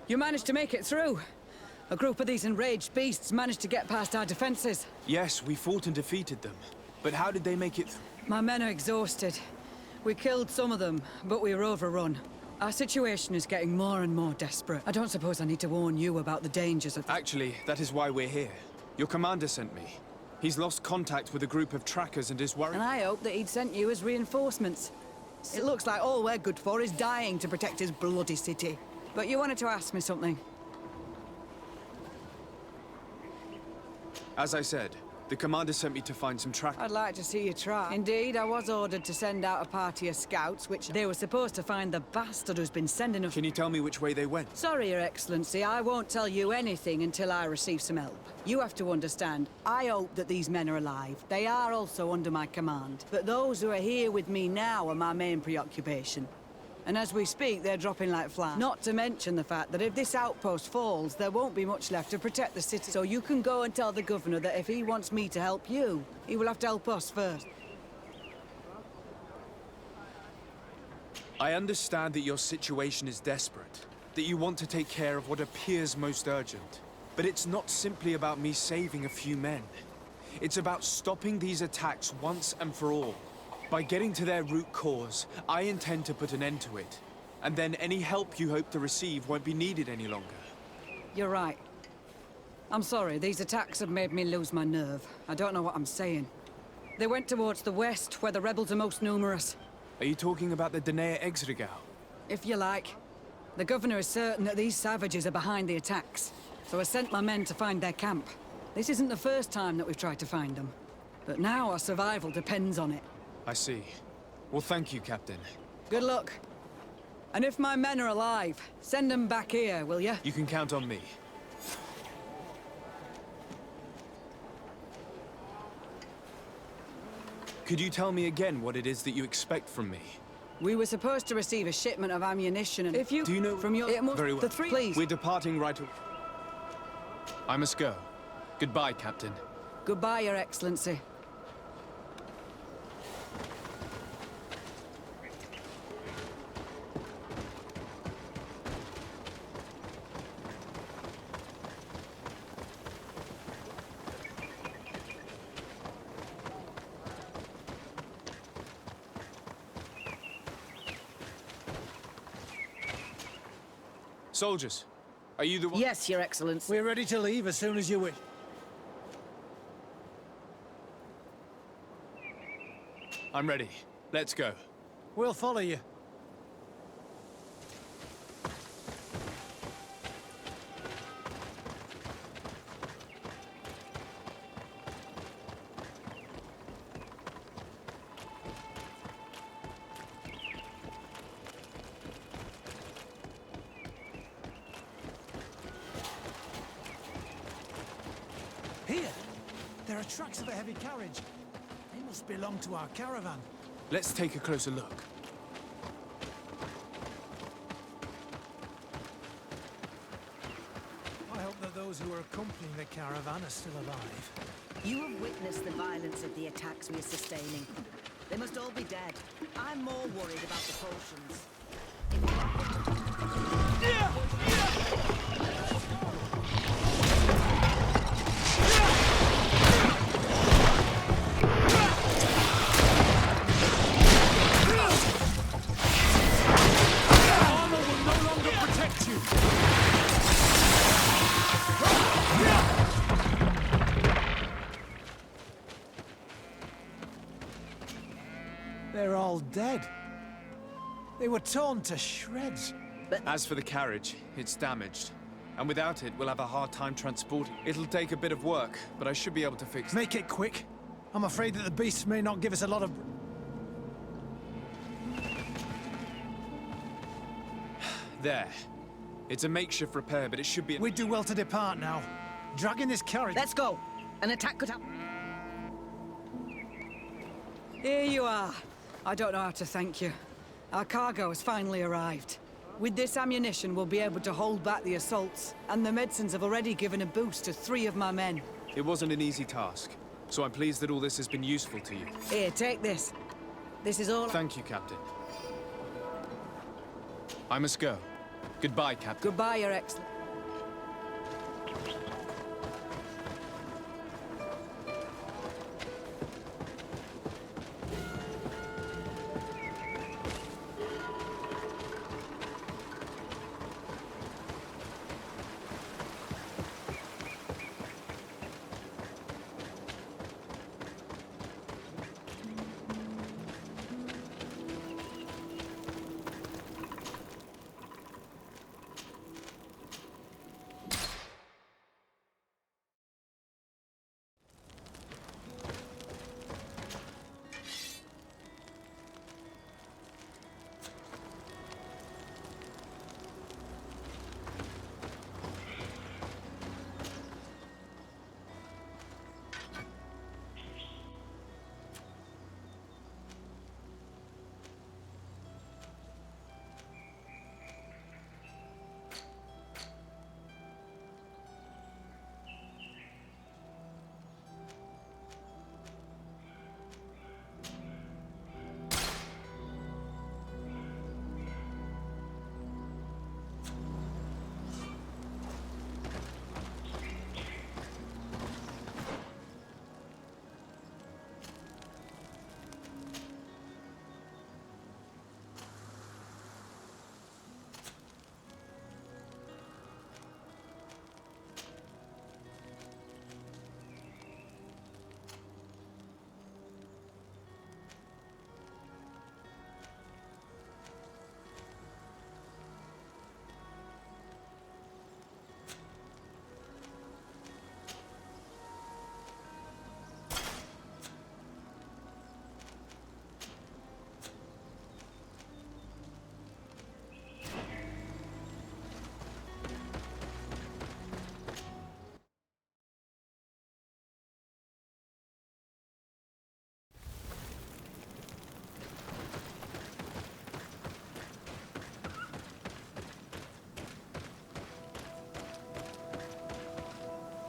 Speaker 10: You managed to make it through. A group of these enraged beasts managed to get past our defenses.
Speaker 2: Yes, we fought and defeated them. But how did they make it through?
Speaker 10: My men are exhausted. We killed some of them, but we were overrun. Our situation is getting more and more desperate. I don't suppose I need to warn you about the dangers of...
Speaker 2: Actually, that is why we're here. Your commander sent me. He's lost contact with a group of trackers and is worried...
Speaker 10: And I hope that he'd sent you as reinforcements. It looks like all we're good for is dying to protect his bloody city. But you wanted to ask me something.
Speaker 2: As I said, the commander sent me to find some trackers.
Speaker 10: I'd like to see you try. Indeed, I was ordered to send out a party of scouts, which they were supposed to find the bastard who's been sending us...
Speaker 2: Can you tell me which way they went?
Speaker 10: Sorry, Your Excellency, I won't tell you anything until I receive some help. You have to understand, I hope that these men are alive. They are also under my command. But those who are here with me now are my main preoccupation. And as we speak, they're dropping like flies. Not to mention the fact that if this outpost falls, there won't be much left to protect the city. So you can go and tell the governor that if he wants me to help you, he will have to help us first.
Speaker 2: I understand that your situation is desperate, that you want to take care of what appears most urgent. But it's not simply about me saving a few men. It's about stopping these attacks once and for all. By getting to their root cause, I intend to put an end to it. And then any help you hope to receive won't be needed any longer.
Speaker 10: You're right. I'm sorry, these attacks have made me lose my nerve. I don't know what I'm saying. They went towards the west, where the rebels are most numerous.
Speaker 2: Are you talking about the Danea Exregau?
Speaker 10: If you like. The governor is certain that these savages are behind the attacks, so I sent my men to find their camp. This isn't the first time that we've tried to find them. But now our survival depends on it.
Speaker 2: I see. Well, thank you, Captain.
Speaker 10: Good luck. And if my men are alive, send them back here, will you?
Speaker 2: You can count on me. Could you tell me again what it is that you expect from me?
Speaker 10: We were supposed to receive a shipment of ammunition, and if you...
Speaker 2: Do you know...
Speaker 10: From your...
Speaker 2: Very well.
Speaker 10: The three... Please.
Speaker 2: We're departing right away. I must go. Goodbye, Captain.
Speaker 10: Goodbye, Your Excellency.
Speaker 2: Soldiers, are you the one?
Speaker 10: Yes, Your Excellency.
Speaker 14: We're ready to leave as soon as you wish.
Speaker 2: I'm ready. Let's go.
Speaker 14: We'll follow you.
Speaker 16: Here! There are tracks of a heavy carriage. They must belong to our caravan.
Speaker 2: Let's take a closer look.
Speaker 16: I hope that those who are accompanying the caravan are still alive.
Speaker 6: You have witnessed the violence of the attacks we are sustaining. They must all be dead. I'm more worried about the potions.
Speaker 1: Armor will no longer protect you!
Speaker 16: They're all dead. They were torn to shreds.
Speaker 2: As for the carriage, it's damaged. And without it, we'll have a hard time transporting. It'll take a bit of work, but I should be able to fix it.
Speaker 16: Make it quick. I'm afraid that the beasts may not give us a lot of...
Speaker 2: There. It's a makeshift repair, but it should be...
Speaker 16: We'd do well to depart now. Dragging this carriage...
Speaker 6: Let's go. An attack could happen.
Speaker 10: Here you are. I don't know how to thank you. Our cargo has finally arrived. With this ammunition, we'll be able to hold back the assaults, and the medicines have already given a boost to 3 of my men.
Speaker 2: It wasn't an easy task, so I'm pleased that all this has been useful to you.
Speaker 10: Here, take this. This is all...
Speaker 2: Thank you, Captain. I must go. Goodbye, Captain.
Speaker 10: Goodbye, Your Excellency.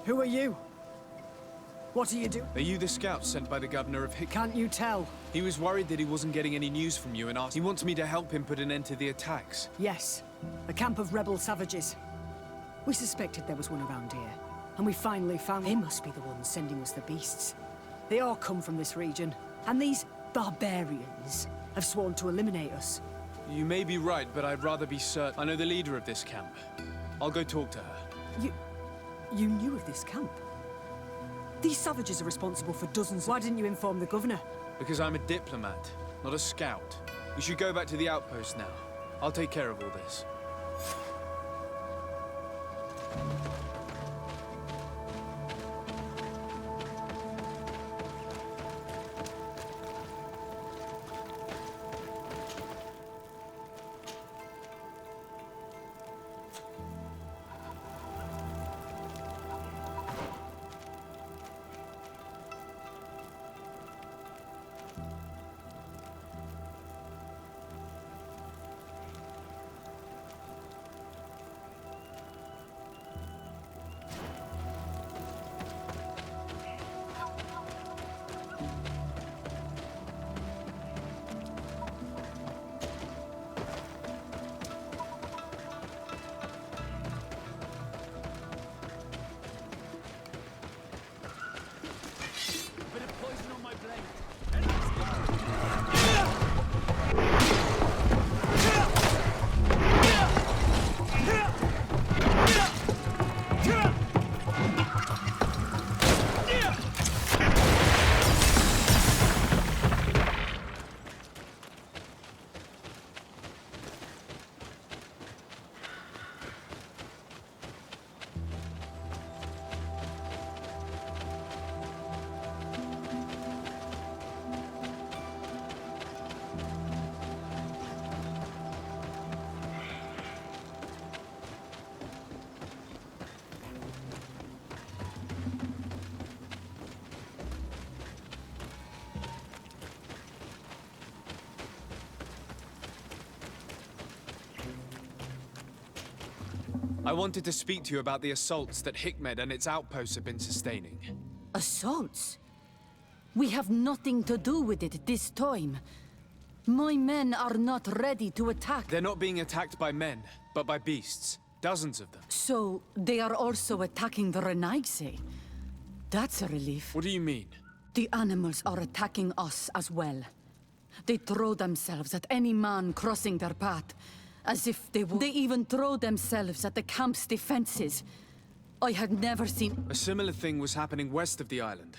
Speaker 10: Who are you? What are you doing?
Speaker 2: Are you the scout sent by the governor of Hick?
Speaker 10: Can't you tell?
Speaker 2: He was worried that he wasn't getting any news from you and asked. He wants me to help him put an end to the attacks.
Speaker 10: Yes. A camp of rebel savages. We suspected there was one around here, and we finally found... They must be the ones sending us the beasts. They all come from this region, and these barbarians have sworn to eliminate us.
Speaker 2: You may be right, but I'd rather be certain. I know the leader of this camp. I'll go talk to her.
Speaker 10: You knew of this camp? These savages are responsible for dozens. Why didn't you inform the governor?
Speaker 2: Because I'm a diplomat, not a scout. We should go back to the outpost now. I'll take care of all this. I wanted to speak to you about the assaults that Hikmed and its outposts have been sustaining.
Speaker 12: Assaults? We have nothing to do with it this time. My men are not ready to attack.
Speaker 2: They're not being attacked by men, but by beasts. Dozens of them.
Speaker 12: So, they are also attacking the Renaigse? That's a relief.
Speaker 2: What do you mean?
Speaker 12: The animals are attacking us as well. They throw themselves at any man crossing their path, as if they would. They even throw themselves at the camp's defenses. I had never seen...
Speaker 2: A similar thing was happening west of the island.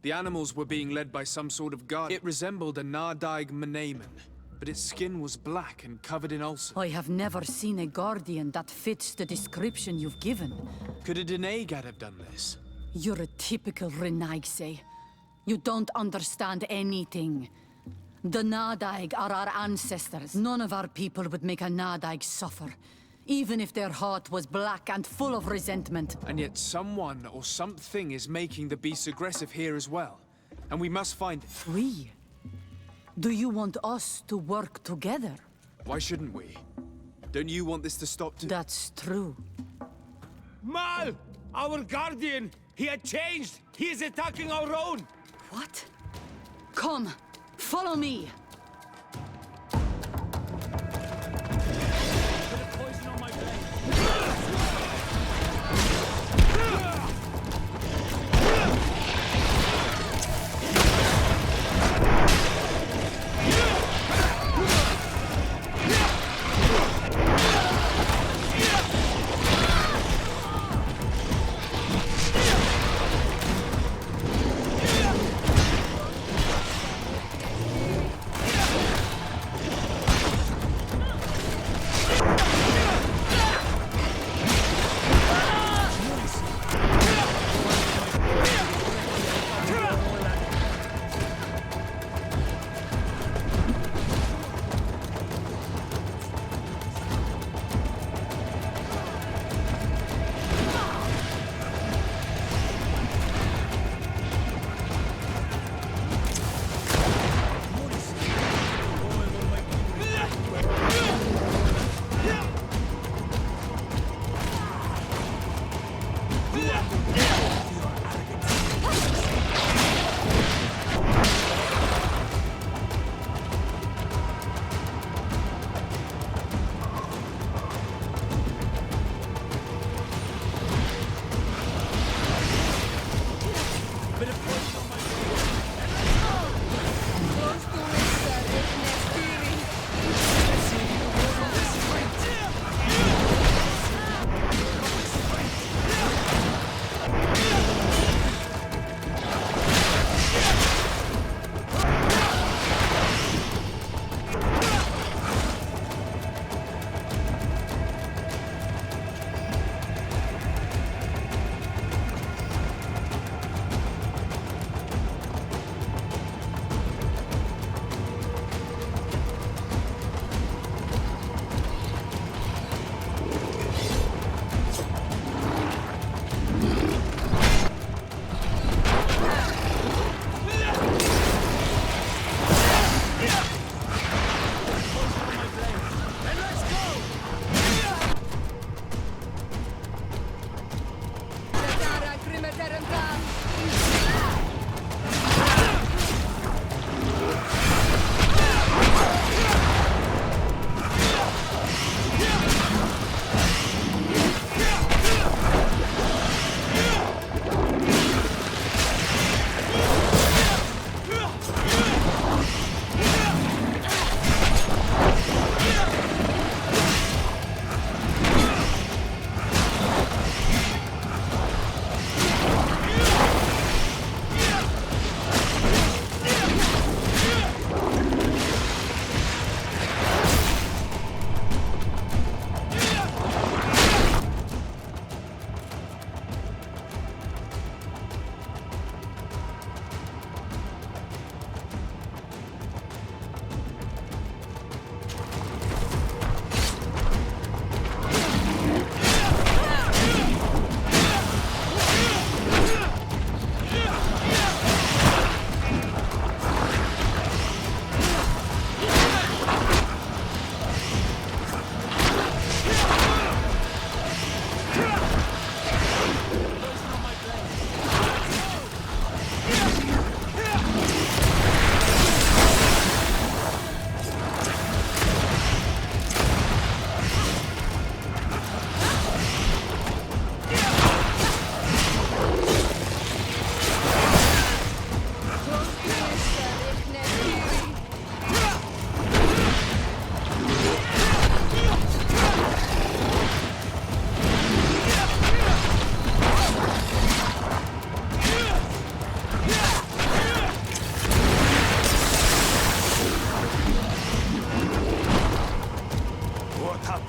Speaker 2: The animals were being led by some sort of guard. It resembled a Nardaig Menamen, but its skin was black and covered in ulcers.
Speaker 12: I have never seen a guardian that fits the description you've given.
Speaker 2: Could a Denaigad have done this?
Speaker 12: You're a typical Renaigse. You don't understand anything. The Nardaig are our ancestors. None of our people would make a Nardaig suffer, even if their heart was black and full of resentment.
Speaker 2: And yet someone or something is making the beasts aggressive here as well. And we must find it.
Speaker 12: We? Do you want us to work together?
Speaker 2: Why shouldn't we? Don't you want this to stop too?
Speaker 12: That's true.
Speaker 1: Mal! Our guardian! He had changed! He is attacking our own!
Speaker 12: What? Come! Follow me!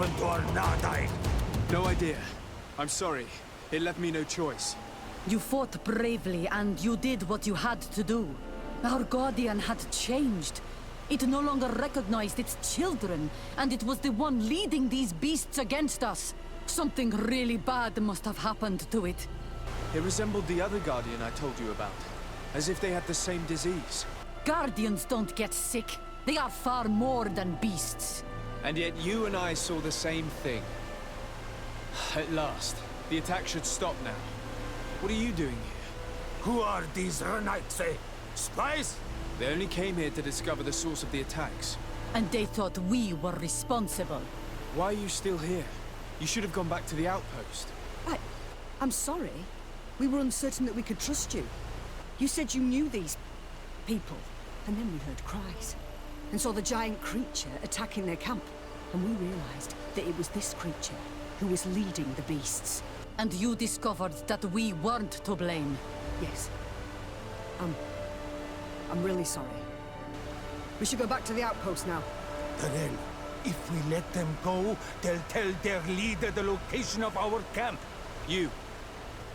Speaker 16: happened to our Nardai?
Speaker 2: No idea. I'm sorry. It left me no choice.
Speaker 12: You fought bravely, and you did what you had to do. Our Guardian had changed. It no longer recognized its children, and it was the one leading these beasts against us. Something really bad must have happened to it.
Speaker 2: It resembled the other Guardian I told you about. As if they had the same disease.
Speaker 12: Guardians don't get sick. They are far more than beasts.
Speaker 2: And yet you and I saw the same thing. At last. The attack should stop now. What are you doing here?
Speaker 16: Who are these Renaitse? Spies?
Speaker 2: They only came here to discover the source of the attacks.
Speaker 12: And they thought we were responsible.
Speaker 2: Why are you still here? You should have gone back to the outpost.
Speaker 6: I'm sorry. We were uncertain that we could trust you. You said you knew these people, and then we heard cries, and saw the giant creature attacking their camp. And we realized that it was this creature who was leading the beasts.
Speaker 12: And you discovered that we weren't to blame.
Speaker 6: Yes. I'm really sorry. We should go back to the outpost now.
Speaker 16: Darrell, if we let them go, they'll tell their leader the location of our camp.
Speaker 2: You.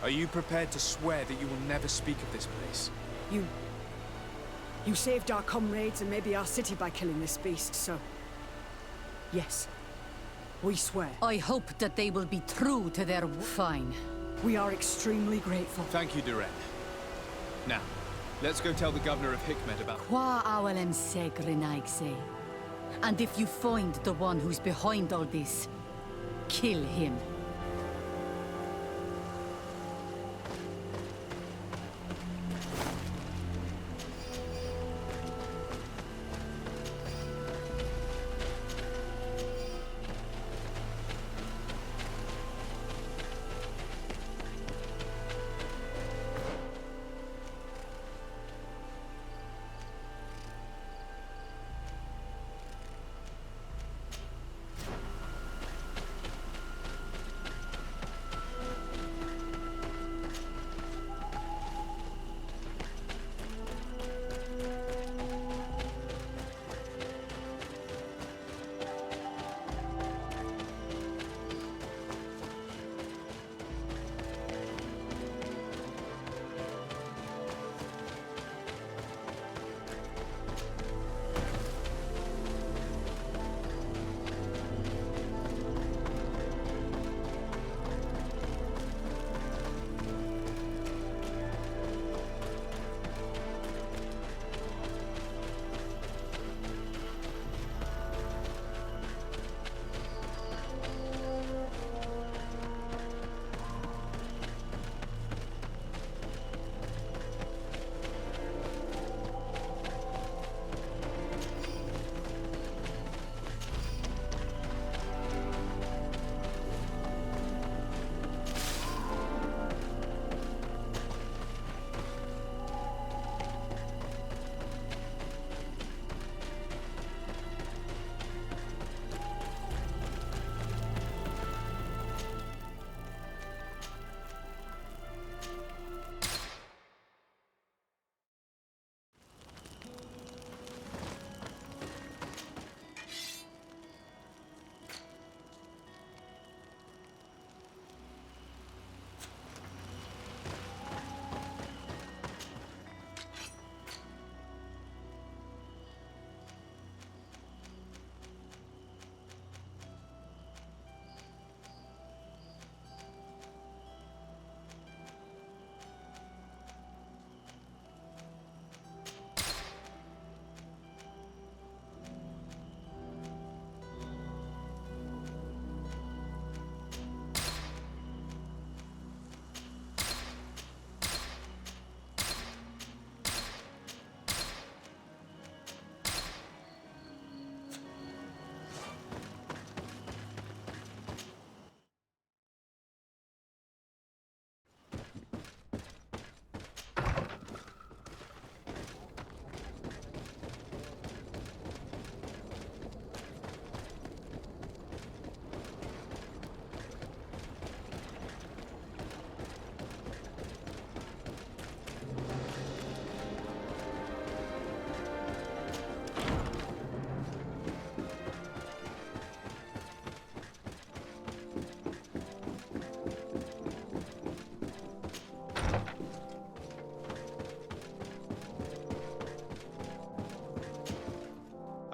Speaker 2: Are you prepared to swear that you will never speak of this place?
Speaker 6: You saved our comrades and maybe our city by killing this beast, so... Yes. We swear.
Speaker 12: I hope that they will be true to their... Fine.
Speaker 6: We are extremely grateful.
Speaker 2: Thank you, Duren. Now, let's go tell the governor of Hikmet about...
Speaker 12: Qua awalen segrenaigse. And if you find the one who's behind all this, kill him.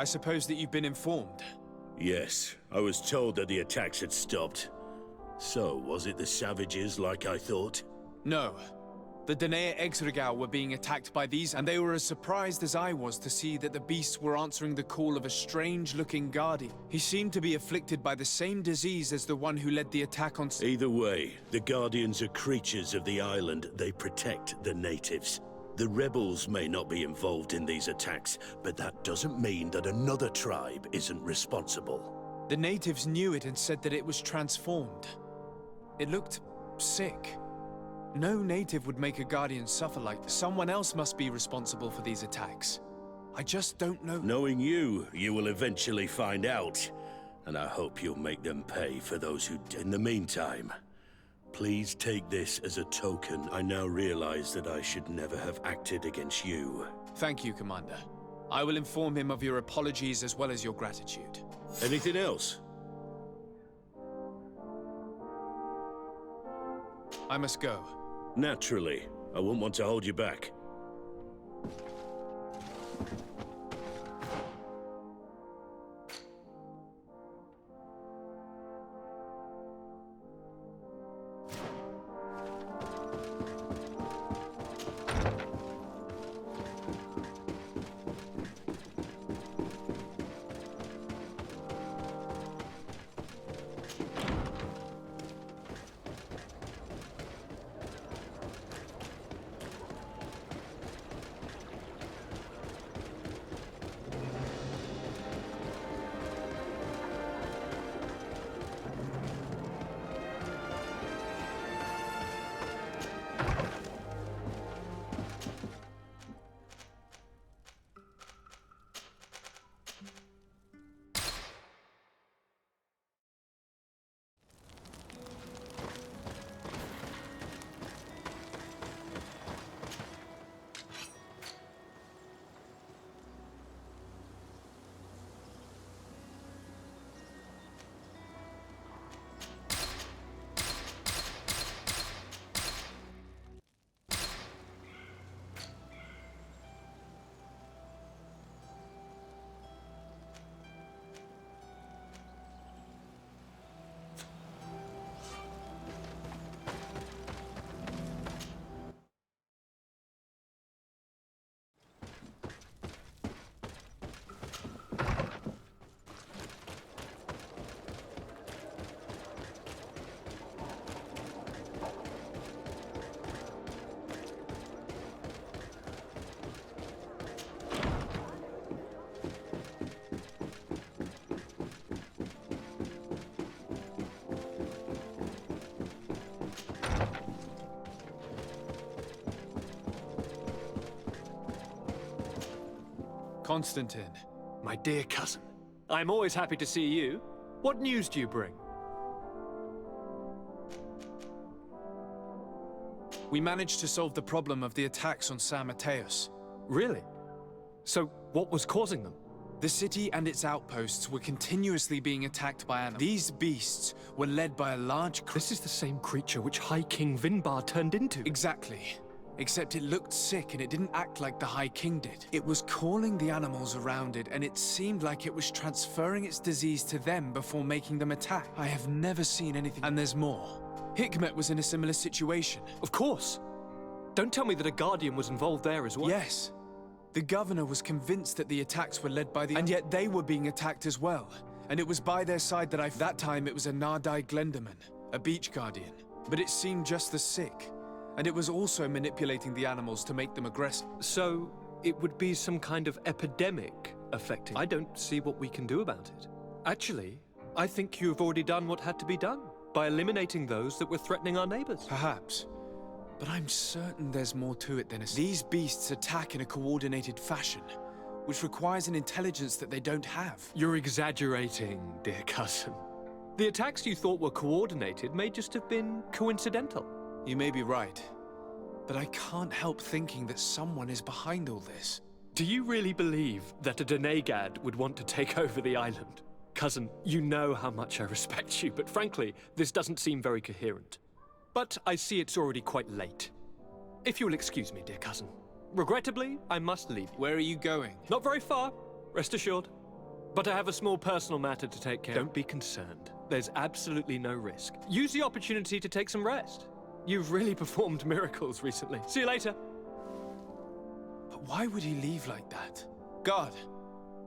Speaker 2: I suppose that you've been informed.
Speaker 15: Yes, I was told that the attacks had stopped. So, was it the savages like I thought?
Speaker 2: No. The Danae Exregau were being attacked by these, and they were as surprised as I was to see that the beasts were answering the call of a strange-looking guardian. He seemed to be afflicted by the same disease as the one who led the attack on...
Speaker 15: Either way, the Guardians are creatures of the island. They protect the natives. The rebels may not be involved in these attacks, but that doesn't mean that another tribe isn't responsible.
Speaker 2: The natives knew it and said that it was transformed. It looked sick. No native would make a guardian suffer like this. Someone else must be responsible for these attacks. I just don't know.
Speaker 15: Knowing you, you will eventually find out. And I hope you'll make them pay for those who... In the meantime, please take this as a token. I now realize that I should never have acted against you.
Speaker 2: Thank you, Commander. I will inform him of your apologies as well as your gratitude.
Speaker 15: Anything else?
Speaker 2: I must go.
Speaker 15: Naturally. I won't want to hold you back.
Speaker 2: Constantine.
Speaker 7: My dear cousin, I'm always happy to see you. What news do you bring?
Speaker 2: We managed to solve the problem of the attacks on San Mateus.
Speaker 7: Really? So, what was causing them?
Speaker 2: The city and its outposts were continuously being attacked by animals. These beasts were led by a large...
Speaker 7: This is the same creature which High King Vinbar turned into.
Speaker 2: Exactly. Except it looked sick and it didn't act like the High King did. It was calling the animals around it, and it seemed like it was transferring its disease to them before making them attack. I have never seen anything... And there's more. Hikmet was in a similar situation.
Speaker 7: Of course. Don't tell me that a Guardian was involved there as well.
Speaker 2: Yes. The governor was convinced that the attacks were led by the... And yet they were being attacked as well. And it was by their side that That time it was a Nardai Glenderman, a beach guardian. But it seemed just as sick. And it was also manipulating the animals to make them aggressive.
Speaker 7: So, it would be some kind of epidemic affecting... I don't see what we can do about it. Actually, I think you've already done what had to be done, by eliminating those that were threatening our neighbors.
Speaker 2: Perhaps. But I'm certain there's more to it than a... These beasts attack in a coordinated fashion, which requires an intelligence that they don't have.
Speaker 7: You're exaggerating, dear cousin. The attacks you thought were coordinated may just have been coincidental.
Speaker 2: You may be right, but I can't help thinking that someone is behind all this.
Speaker 7: Do you really believe that a Denegad would want to take over the island? Cousin, you know how much I respect you, but frankly, this doesn't seem very coherent. But I see it's already quite late. If you'll excuse me, dear cousin. Regrettably, I must leave.
Speaker 2: Where are you going?
Speaker 7: Not very far, rest assured. But I have a small personal matter to take care of. Don't be concerned. There's absolutely no risk. Use the opportunity to take some rest. You've really performed miracles recently. See you later.
Speaker 2: But why would he leave like that? Guard,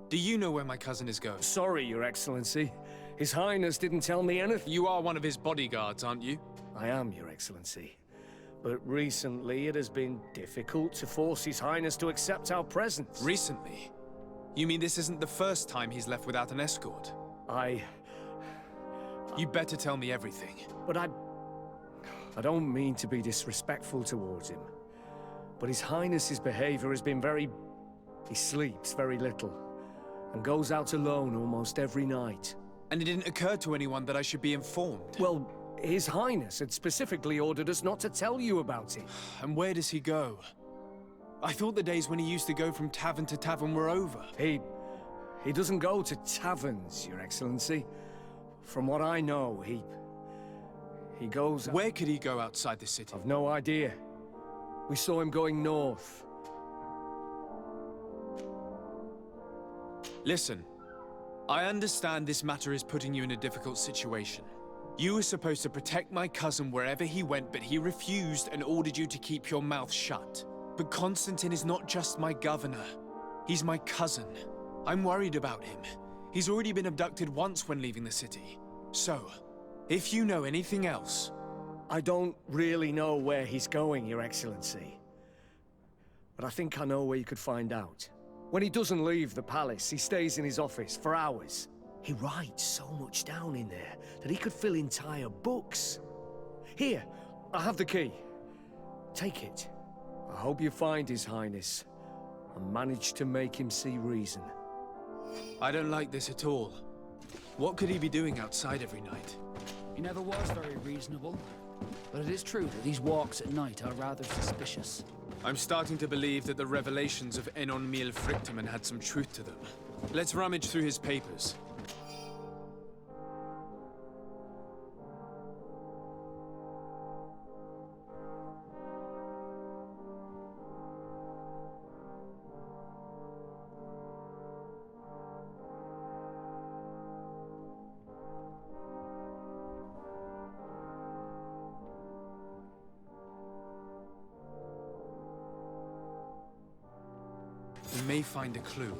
Speaker 2: do you know where my cousin is going?
Speaker 1: Sorry, Your Excellency. His Highness didn't tell me anything.
Speaker 2: You are one of his bodyguards, aren't you?
Speaker 1: I am, Your Excellency. But recently it has been difficult to force His Highness to accept our presence.
Speaker 2: Recently? You mean this isn't the first time he's left without an escort? You better tell me everything.
Speaker 1: But I don't mean to be disrespectful towards him. But His Highness's behavior has been very... He sleeps very little, and goes out alone almost every night.
Speaker 2: And it didn't occur to anyone that I should be informed?
Speaker 1: Well, His Highness had specifically ordered us not to tell you about it.
Speaker 2: And where does he go? I thought the days when he used to go from tavern to tavern were over.
Speaker 1: He doesn't go to taverns, Your Excellency. From what I know, he goes...
Speaker 2: Where could he go outside the city?
Speaker 1: I've no idea. We saw him going north.
Speaker 2: Listen, I understand this matter is putting you in a difficult situation. You were supposed to protect my cousin wherever he went, but he refused and ordered you to keep your mouth shut. But Constantine is not just my governor. He's my cousin. I'm worried about him. He's already been abducted once when leaving the city. So, if you know anything else...
Speaker 1: I don't really know where he's going, Your Excellency. But I think I know where you could find out. When he doesn't leave the palace, he stays in his office for hours. He writes so much down in there that he could fill entire books. Here, I have the key. Take it. I hope you find His Highness and manage to make him see reason.
Speaker 2: I don't like this at all. What could he be doing outside every night?
Speaker 17: He never was very reasonable. But it is true that these walks at night are rather suspicious.
Speaker 2: I'm starting to believe that the revelations of Enon Miel Frichtemann had some truth to them. Let's rummage through his papers. We may find a clue.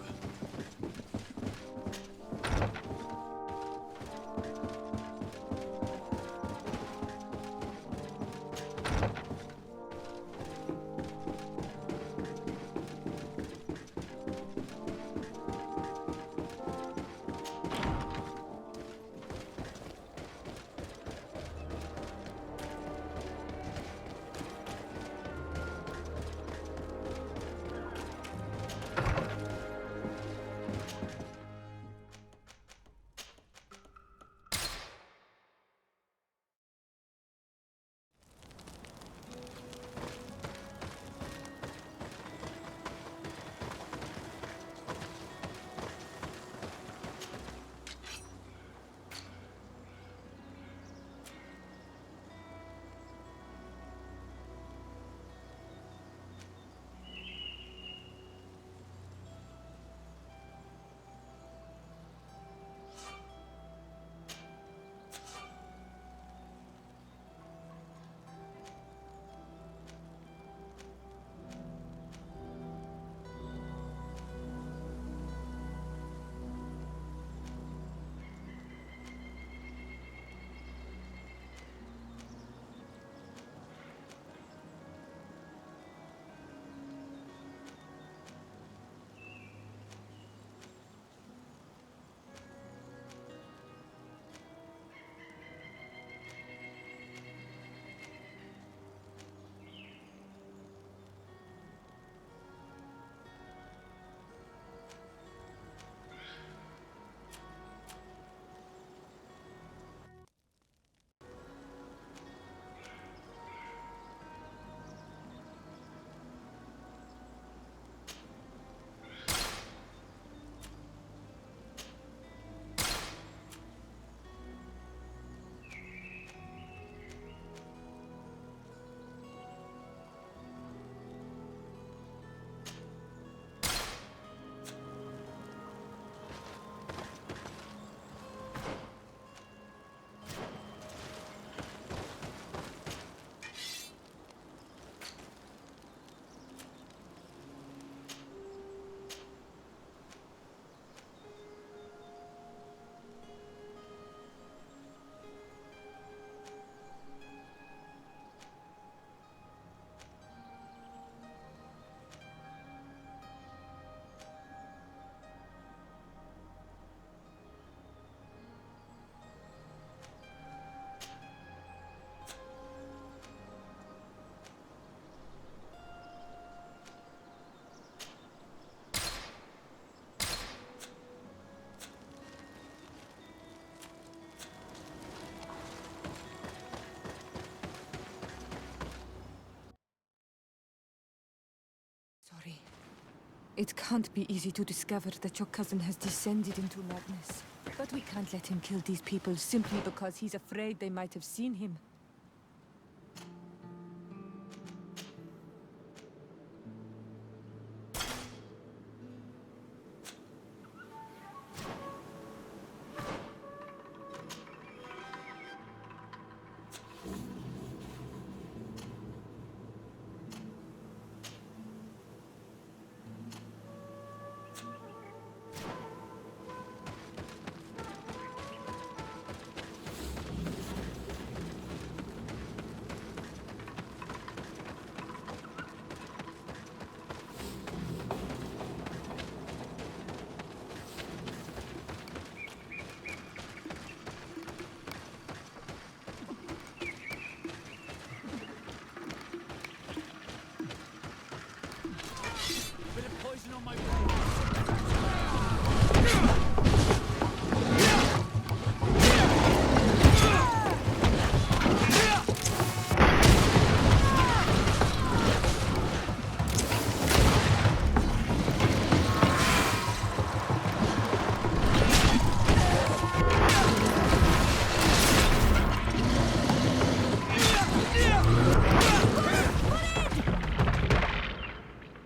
Speaker 4: It can't be easy to discover that your cousin has descended into madness. But we can't let him kill these people simply because he's afraid they might have seen him.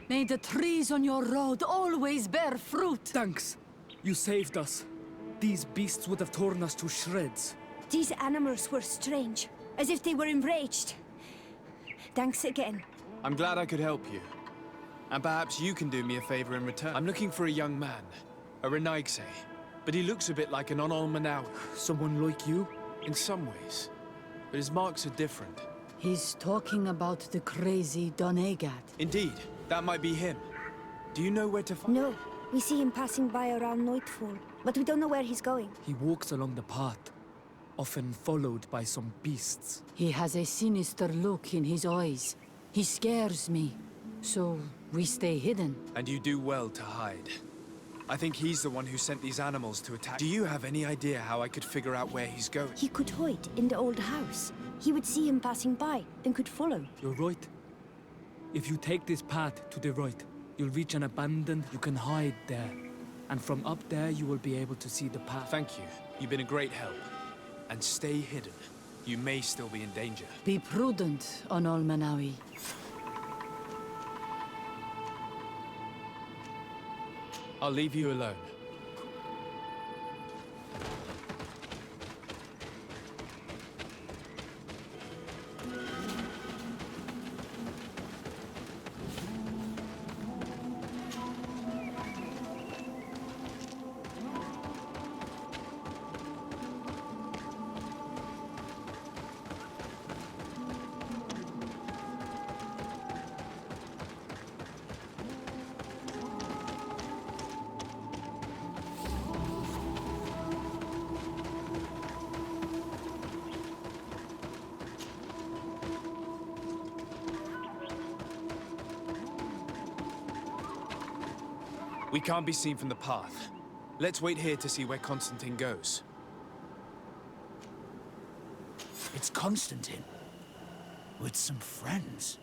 Speaker 12: May the trees on your road always bear fruit.
Speaker 1: Thanks. You saved us. These beasts would have torn us to shreds.
Speaker 18: These animals were strange, as if they were enraged. Thanks again.
Speaker 2: I'm glad I could help you. And perhaps you can do me a favor in return. I'm looking for a young man, a Renaigse, but he looks a bit like an Onol.
Speaker 1: Someone like you?
Speaker 2: In some ways. But his marks are different.
Speaker 12: He's talking about the crazy Donegat.
Speaker 2: Indeed, that might be him. Do you know where to find him?
Speaker 18: No, we see him passing by around nightfall, but we don't know where he's going.
Speaker 1: He walks along the path, often followed by some beasts.
Speaker 12: He has a sinister look in his eyes. He scares me, so we stay hidden.
Speaker 2: And you do well to hide. I think he's the one who sent these animals to attack. Do you have any idea how I could figure out where he's going?
Speaker 18: He could hide in the old house. He would see him passing by, then could follow.
Speaker 1: You're right. If you take this path to the right, you'll reach an abandoned. You can hide there. And from up there, you will be able to see the path.
Speaker 2: Thank you. You've been a great help. And stay hidden. You may still be in danger.
Speaker 12: Be prudent, Onol Manawi.
Speaker 2: I'll leave you alone. We can't be seen from the path. Let's wait here to see where Constantine goes.
Speaker 16: It's Constantine. With some friends.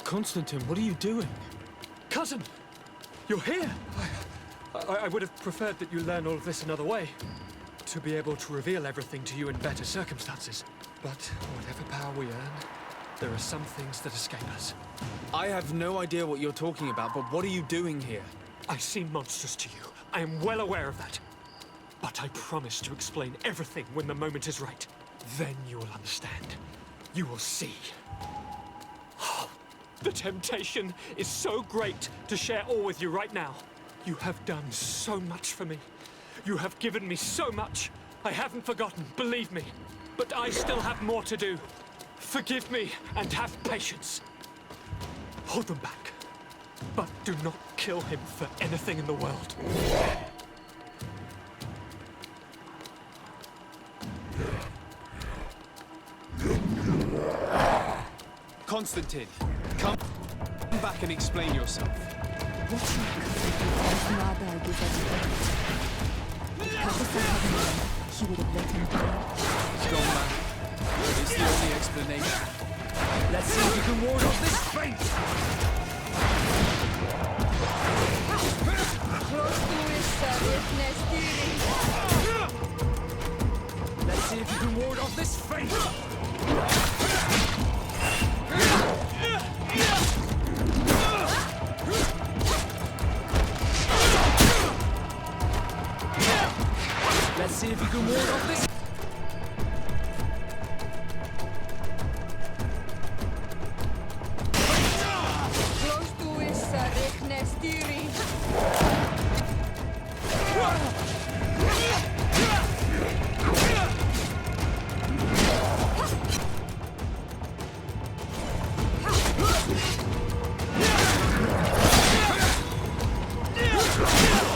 Speaker 7: Constantine, what are you doing? Cousin! You're here! I would have preferred that you learn all of this another way. To be able to reveal everything to you in better circumstances. But whatever power we earn, there are some things that escape us.
Speaker 2: I have no idea what you're talking about, but what are you doing here?
Speaker 7: I seem monstrous to you. I am well aware of that. But I promise to explain everything when the moment is right. Then you will understand. You will see. Oh, the temptation is so great to share all with you right now. You have done so much for me. You have given me so much. I haven't forgotten, believe me. But I still have more to do. Forgive me and have patience. Hold them back. But do not kill him for anything in the world.
Speaker 2: Constantine, come back and explain yourself.
Speaker 4: He would have let him die.
Speaker 2: Strong man. It's the only explanation.
Speaker 1: Let's see if you can ward off this fate! Let's see if you can ward off this fate! Let's see if you can ward off this.
Speaker 4: Close to his Nestiri.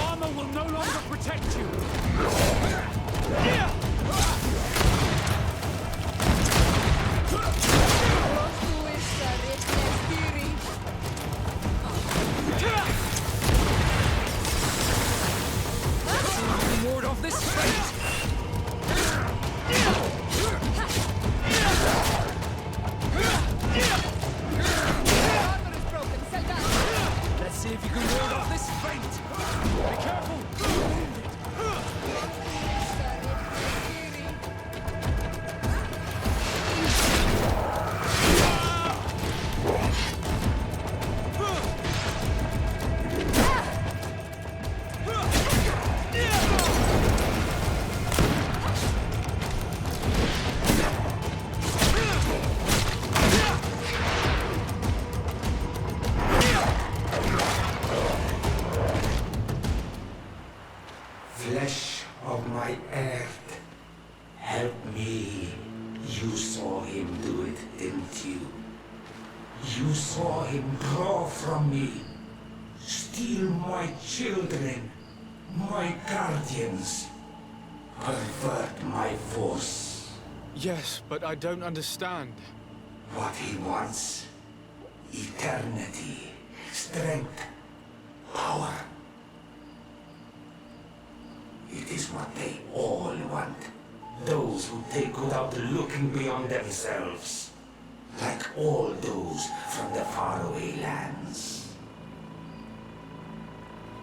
Speaker 1: Armor will no longer protect you. Ward off this fate! Let's see if you can ward off this fate! Be careful! You're wounded!
Speaker 11: Flesh of my earth, help me. You saw him do it, didn't you? You saw him draw from me, steal my children, my guardians, pervert my force.
Speaker 2: Yes, but I don't understand.
Speaker 11: What he wants, eternity, strength, power. It is what they all want. Those who take without looking beyond themselves. Like all those from the faraway lands.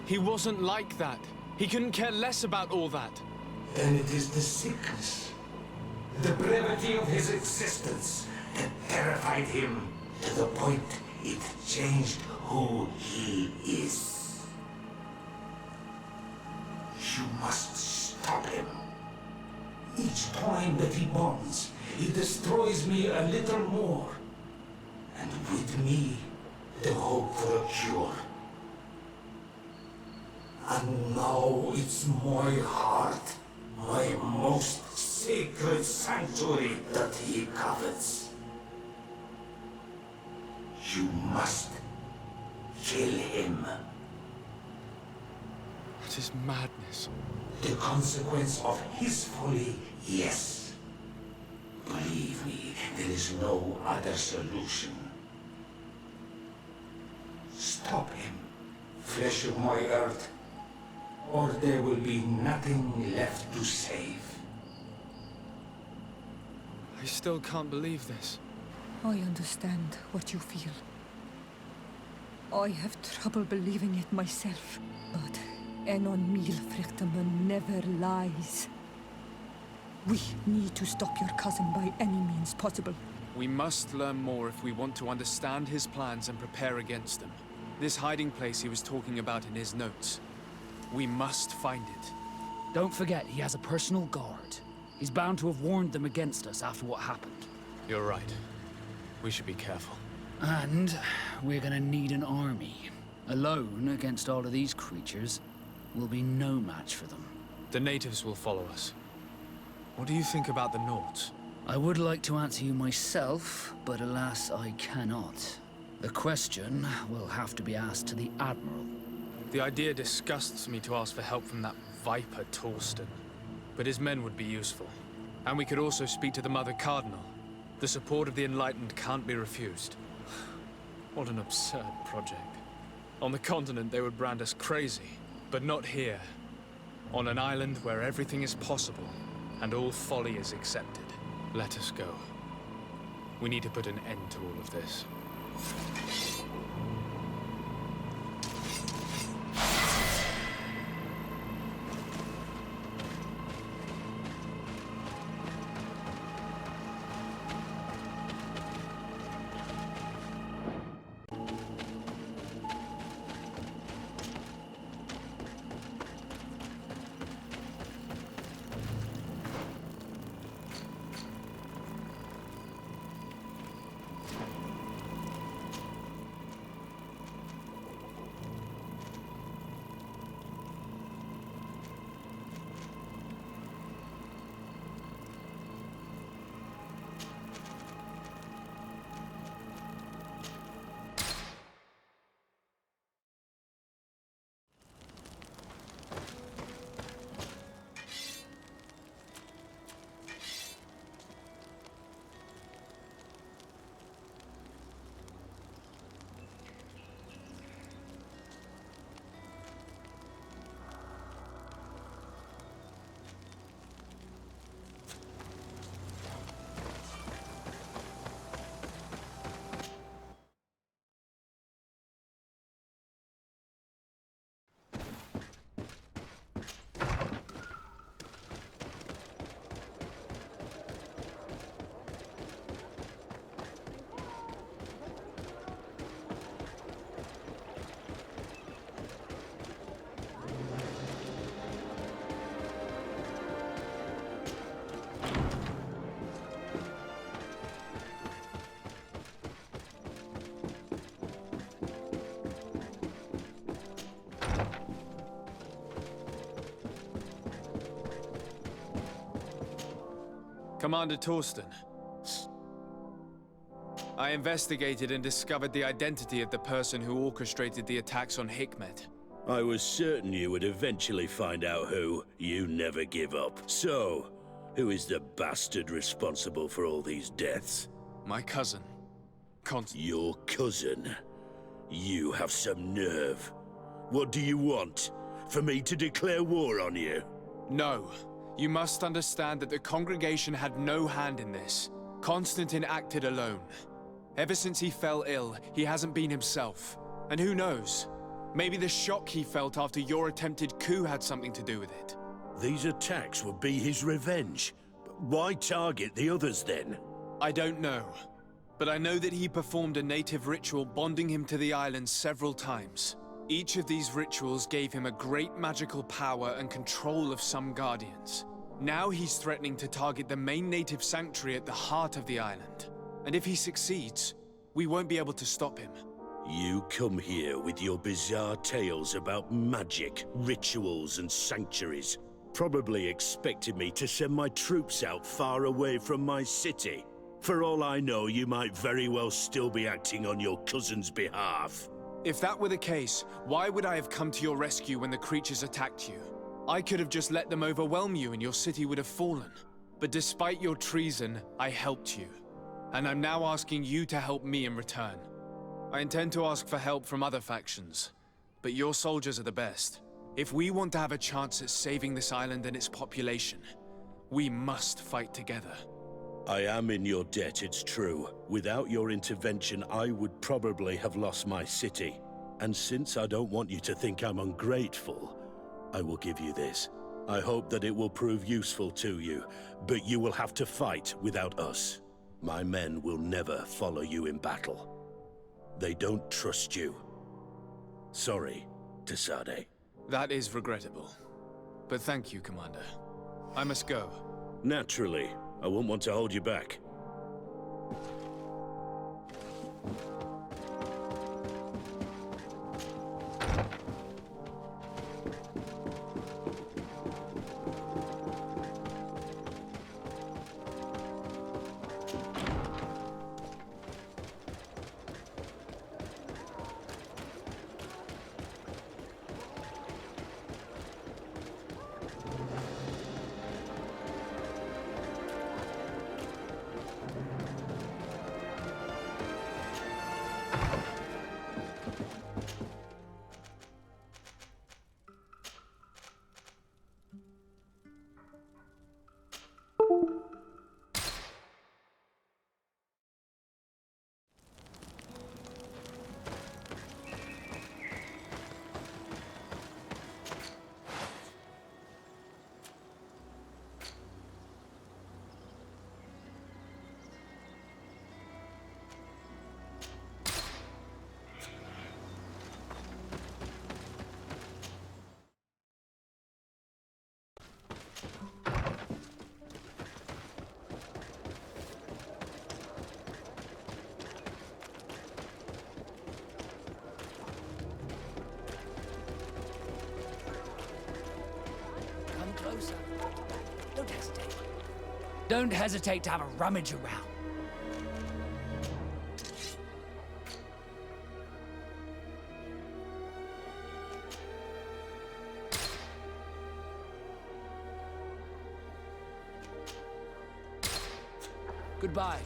Speaker 2: He wasn't like that. He couldn't care less about all that.
Speaker 11: Then it is the sickness, the brevity of his existence that terrified him to the point it changed who he is. You must stop him. Each time that he bonds, he destroys me a little more. And with me, the hope for a cure. And now it's my heart, my most sacred sanctuary that he covets. You must kill him.
Speaker 2: It is madness.
Speaker 11: The consequence of his folly, yes. Believe me, there is no other solution. Stop him, flesh of my earth, or there will be nothing left to save.
Speaker 2: I still can't believe this.
Speaker 4: I understand what you feel. I have trouble believing it myself, but Enon Milfrichtaman never lies. We need to stop your cousin by any means possible.
Speaker 2: We must learn more if we want to understand his plans and prepare against them. This hiding place he was talking about in his notes. We must find it.
Speaker 17: Don't forget, he has a personal guard. He's bound to have warned them against us after what happened.
Speaker 2: You're right. We should be careful.
Speaker 17: And we're gonna need an army. Alone against all of these creatures, we'll be no match for them.
Speaker 2: The natives will follow us. What do you think about the Nords?
Speaker 17: I would like to answer you myself, but alas, I cannot. The question will have to be asked to the Admiral.
Speaker 2: The idea disgusts me to ask for help from that viper Torsten. But his men would be useful. And we could also speak to the Mother Cardinal. The support of the Enlightened can't be refused. What an absurd project. On the continent, they would brand us crazy. But not here. On an island where everything is possible, and all folly is accepted. Let us go. We need to put an end to all of this. Commander Torsten. I investigated and discovered the identity of the person who orchestrated the attacks on Hikmet.
Speaker 15: I was certain you would eventually find out who. You never give up. So, who is the bastard responsible for all these deaths?
Speaker 2: My cousin.
Speaker 15: Your cousin? You have some nerve. What do you want? For me to declare war on you?
Speaker 2: No. You must understand that the congregation had no hand in this. Constantine acted alone. Ever since he fell ill, he hasn't been himself. And who knows? Maybe the shock he felt after your attempted coup had something to do with it.
Speaker 15: These attacks would be his revenge. Why target the others then?
Speaker 2: I don't know. But I know that he performed a native ritual bonding him to the island several times. Each of these rituals gave him a great magical power and control of some guardians. Now he's threatening to target the main native sanctuary at the heart of the island. And if he succeeds, we won't be able to stop him.
Speaker 15: You come here with your bizarre tales about magic, rituals, and sanctuaries. Probably expected me to send my troops out far away from my city. For all I know, you might very well still be acting on your cousin's behalf.
Speaker 2: If that were the case, why would I have come to your rescue when the creatures attacked you? I could have just let them overwhelm you and your city would have fallen. But despite your treason, I helped you. And I'm now asking you to help me in return. I intend to ask for help from other factions, but your soldiers are the best. If we want to have a chance at saving this island and its population, we must fight together.
Speaker 15: I am in your debt, it's true. Without your intervention, I would probably have lost my city. And since I don't want you to think I'm ungrateful, I will give you this. I hope that it will prove useful to you, but you will have to fight without us. My men will never follow you in battle. They don't trust you. Sorry, Tesade.
Speaker 2: That is regrettable. But thank you, Commander. I must go.
Speaker 15: Naturally. I won't want to hold you back.
Speaker 19: Closer. Don't hesitate. Don't hesitate to have a rummage around. Goodbye.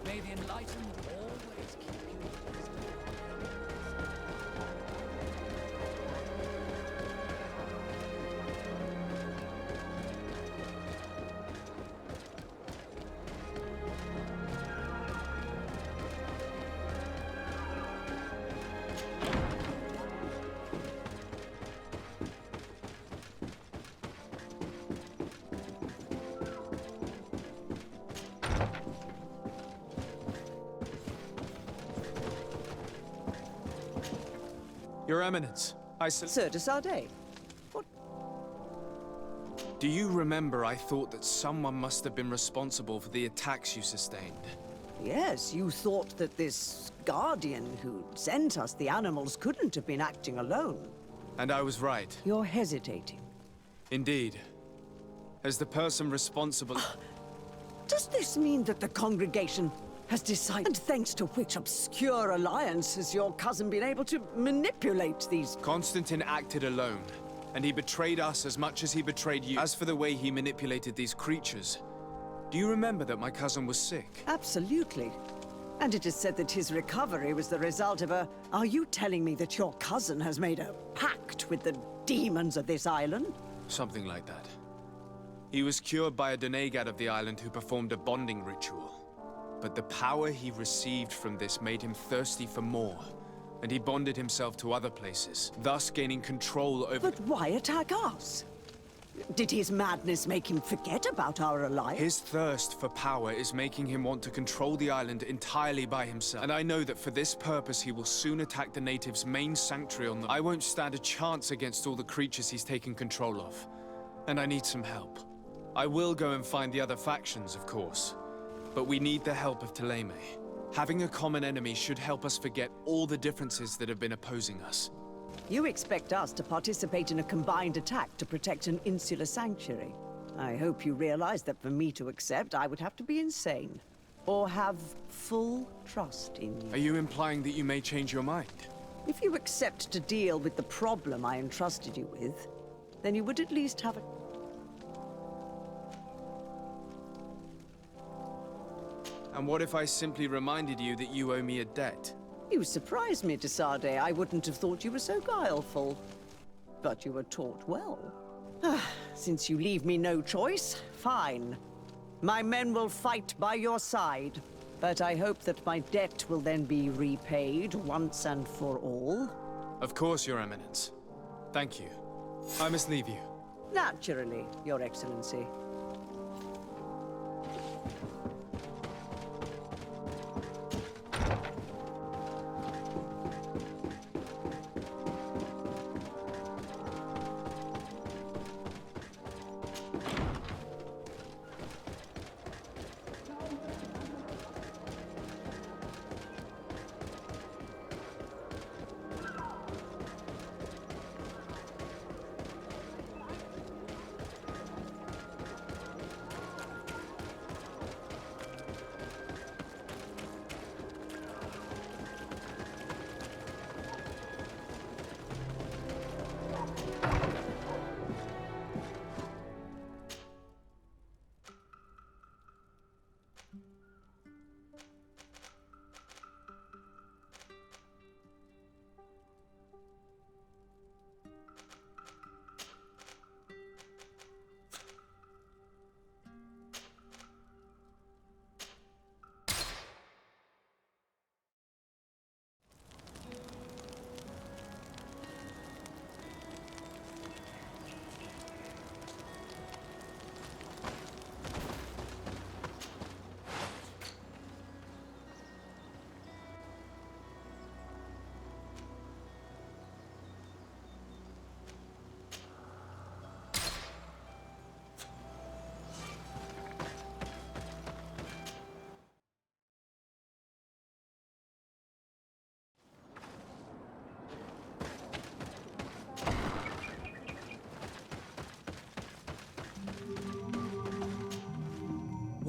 Speaker 19: May the enlightened always keep you.
Speaker 2: Your Eminence,
Speaker 6: Sir Tesade. What?
Speaker 2: Do you remember I thought that someone must have been responsible for the attacks you sustained?
Speaker 6: Yes, you thought that this Guardian who sent us the animals couldn't have been acting alone.
Speaker 2: And I was right.
Speaker 6: You're hesitating.
Speaker 2: Indeed. As the person responsible...
Speaker 6: Does this mean that the congregation has decided, and thanks to which obscure alliance has your cousin been able to manipulate these...
Speaker 2: Constantine acted alone, and he betrayed us as much as he betrayed you. As for the way he manipulated these creatures, do you remember that my cousin was sick?
Speaker 6: Absolutely. And it is said that his recovery was the result of a... Are you telling me that your cousin has made a pact with the demons of this island?
Speaker 2: Something like that. He was cured by a Donegad of the island who performed a bonding ritual. But the power he received from this made him thirsty for more, and he bonded himself to other places, thus gaining control over...
Speaker 6: But why attack us? Did his madness make him forget about our alliance?
Speaker 2: His thirst for power is making him want to control the island entirely by himself. And I know that for this purpose he will soon attack the natives' main sanctuary on them. I won't stand a chance against all the creatures he's taken control of. And I need some help. I will go and find the other factions, of course. But we need the help of Thélème. Having a common enemy should help us forget all the differences that have been opposing us.
Speaker 6: You expect us to participate in a combined attack to protect an insular sanctuary. I hope you realize that for me to accept, I would have to be insane. Or have full trust in you.
Speaker 2: Are you implying that you may change your mind?
Speaker 6: If you accept to deal with the problem I entrusted you with, then you would at least have a...
Speaker 2: And what if I simply reminded you that you owe me a debt?
Speaker 6: You surprised me, Tesade. I wouldn't have thought you were so guileful. But you were taught well. Since you leave me no choice, fine. My men will fight by your side. But I hope that my debt will then be repaid once and for all.
Speaker 2: Of course, Your Eminence. Thank you. I must leave you.
Speaker 6: Naturally, Your Excellency.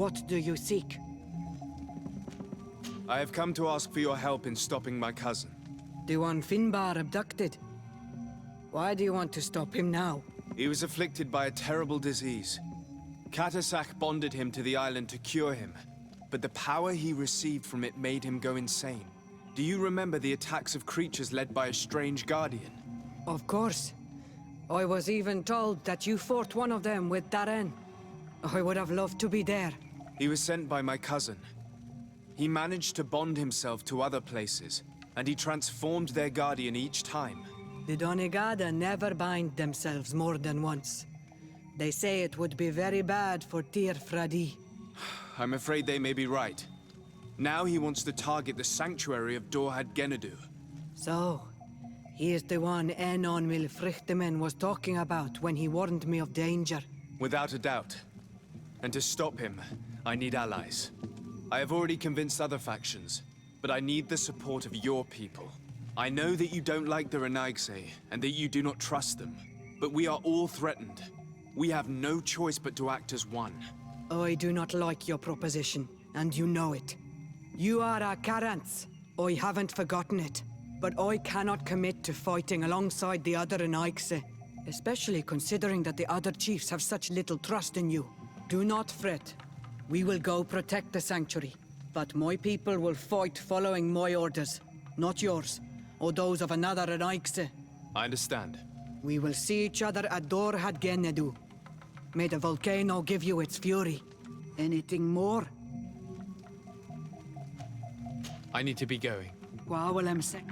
Speaker 10: What do you seek?
Speaker 2: I have come to ask for your help in stopping my cousin.
Speaker 10: The one Finbar abducted? Why do you want to stop him now?
Speaker 2: He was afflicted by a terrible disease. Katasak bonded him to the island to cure him, but the power he received from it made him go insane. Do you remember the attacks of creatures led by a strange guardian?
Speaker 10: Of course. I was even told that you fought one of them with Darren. I would have loved to be there.
Speaker 2: He was sent by my cousin. He managed to bond himself to other places, and he transformed their guardian each time.
Speaker 10: The Donegada never bind themselves more than once. They say it would be very bad for Tir Fradi.
Speaker 2: I'm afraid they may be right. Now he wants to target the sanctuary of Dorhad Genadu.
Speaker 10: So, he is the one Enon Milfrichtemen was talking about when he warned me of danger.
Speaker 2: Without a doubt. And to stop him, I need allies. I have already convinced other factions, but I need the support of your people. I know that you don't like the Renaigse, and that you do not trust them, but we are all threatened. We have no choice but to act as one.
Speaker 10: I do not like your proposition, and you know it. You are our Karants. I haven't forgotten it. But I cannot commit to fighting alongside the other Renaigse, especially considering that the other chiefs have such little trust in you. Do not fret. We will go protect the sanctuary, but my people will fight following my orders, not yours, or those of another Renaigse.
Speaker 2: I understand.
Speaker 10: We will see each other at Dorhad Genadu. May the volcano give you its fury. Anything more?
Speaker 2: I need to be going.
Speaker 10: Wawalem-se.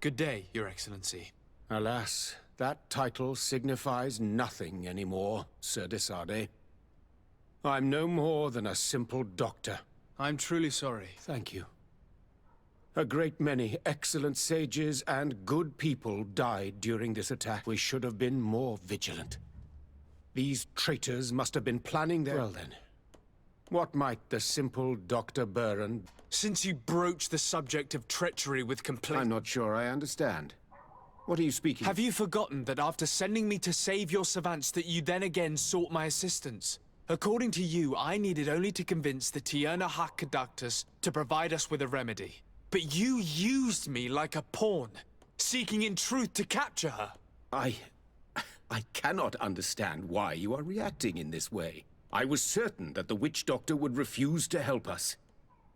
Speaker 2: Good day, Your Excellency.
Speaker 5: Alas, that title signifies nothing anymore, Sir Desade. I'm no more than a simple doctor.
Speaker 2: I'm truly sorry.
Speaker 5: Thank you. A great many excellent sages and good people died during this attack. We should have been more vigilant. These traitors must have been planning their... Well then, what might the simple Dr. Burren...
Speaker 2: Since you broached the subject of treachery with complaint...
Speaker 5: I'm not sure I understand. What are you speaking of?
Speaker 2: Have you forgotten that after sending me to save your savants that you then again sought my assistance? According to you, I needed only to convince the Tierna Conductors to provide us with a remedy. But you used me like a pawn, seeking in truth to capture her.
Speaker 5: I cannot understand why you are reacting in this way. I was certain that the witch doctor would refuse to help us.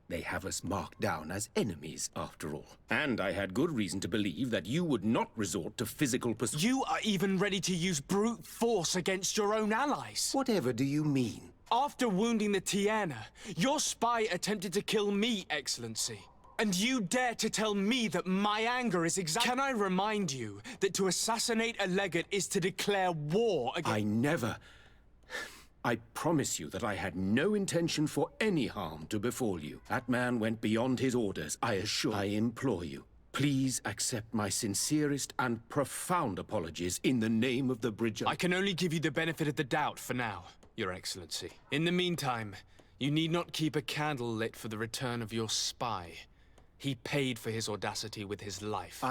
Speaker 5: They have us marked down as enemies, after all. And I had good reason to believe that you would not resort to physical pursuit.
Speaker 2: You are even ready to use brute force against your own allies.
Speaker 5: Whatever do you mean?
Speaker 2: After wounding the Tierna, your spy attempted to kill me, Excellency. And you dare to tell me that my anger is Can I remind you that to assassinate a legate is to declare war against...
Speaker 5: I promise you that I had no intention for any harm to befall you. That man went beyond his orders, I implore you. Please accept my sincerest and profound apologies in the name of the Bridge.
Speaker 2: I can only give you the benefit of the doubt for now, Your Excellency. In the meantime, you need not keep a candle lit for the return of your spy. He paid for his audacity with his life.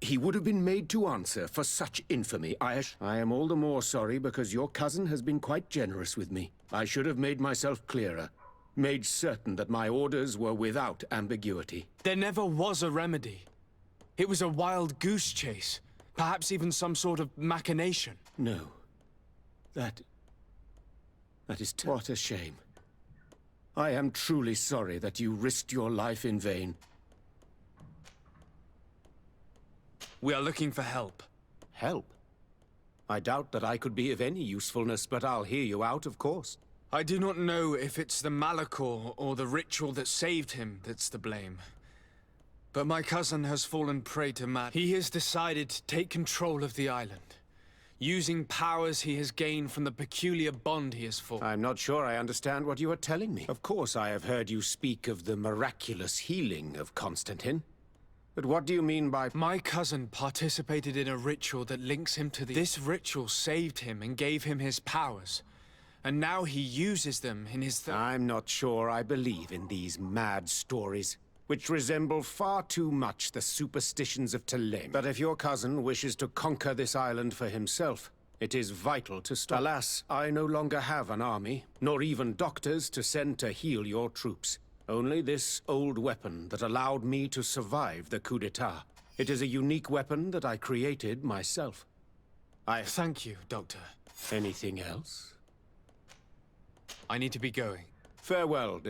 Speaker 5: He would have been made to answer for such infamy. I am all the more sorry because your cousin has been quite generous with me. I should have made myself clearer. Made certain that my orders were without ambiguity.
Speaker 2: There never was a remedy. It was a wild goose chase. Perhaps even some sort of machination.
Speaker 5: No. That is what a shame. I am truly sorry that you risked your life in vain.
Speaker 2: We are looking for help.
Speaker 5: Help? I doubt that I could be of any usefulness, but I'll hear you out, of course.
Speaker 2: I do not know if it's the Malachor or the ritual that saved him that's to blame. But my cousin has fallen prey to madness. He has decided to take control of the island, using powers he has gained from the peculiar bond he has formed.
Speaker 5: I'm not sure I understand what you are telling me. Of course, I have heard you speak of the miraculous healing of Constantine. But what do you mean by...
Speaker 2: My cousin participated in a ritual that links him to the... This ritual saved him and gave him his powers. And now he uses them in his...
Speaker 5: I'm not sure I believe in these mad stories, which resemble far too much the superstitions of Telem. But if your cousin wishes to conquer this island for himself, it is vital to stop. Alas, I no longer have an army, nor even doctors to send to heal your troops. Only this old weapon that allowed me to survive the coup d'etat. It is a unique weapon that I created myself.
Speaker 2: Thank you, Doctor.
Speaker 5: Anything else?
Speaker 2: I need to be going.
Speaker 5: Farewell,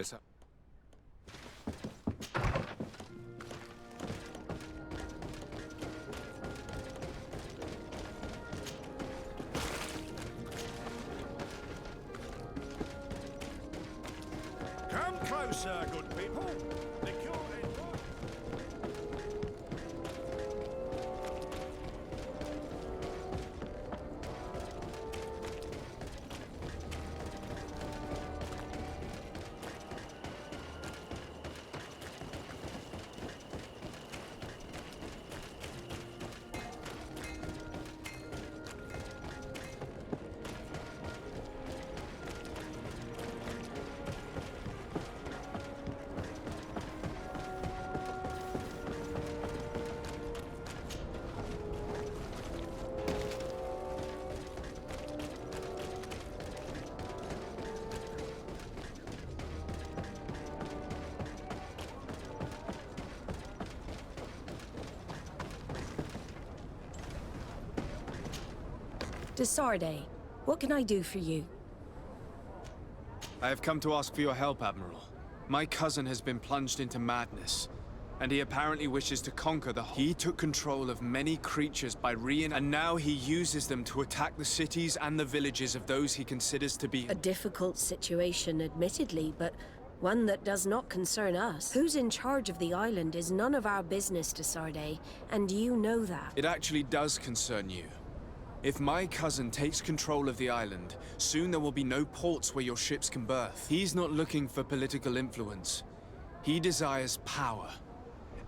Speaker 20: Come closer, good people. The cure
Speaker 18: Desarde, what can I do for you?
Speaker 2: I have come to ask for your help, Admiral. My cousin has been plunged into madness, and he apparently wishes to conquer the whole. He took control of many creatures by and now he uses them to attack the cities and the villages of those he considers to be...
Speaker 18: A difficult situation, admittedly, but
Speaker 21: One that does not concern us. Who's in charge of the island is none of our business, Desarde, and you know that.
Speaker 2: It actually does concern you. If my cousin takes control of the island, soon there will be no ports where your ships can berth. He's not looking for political influence. He desires power.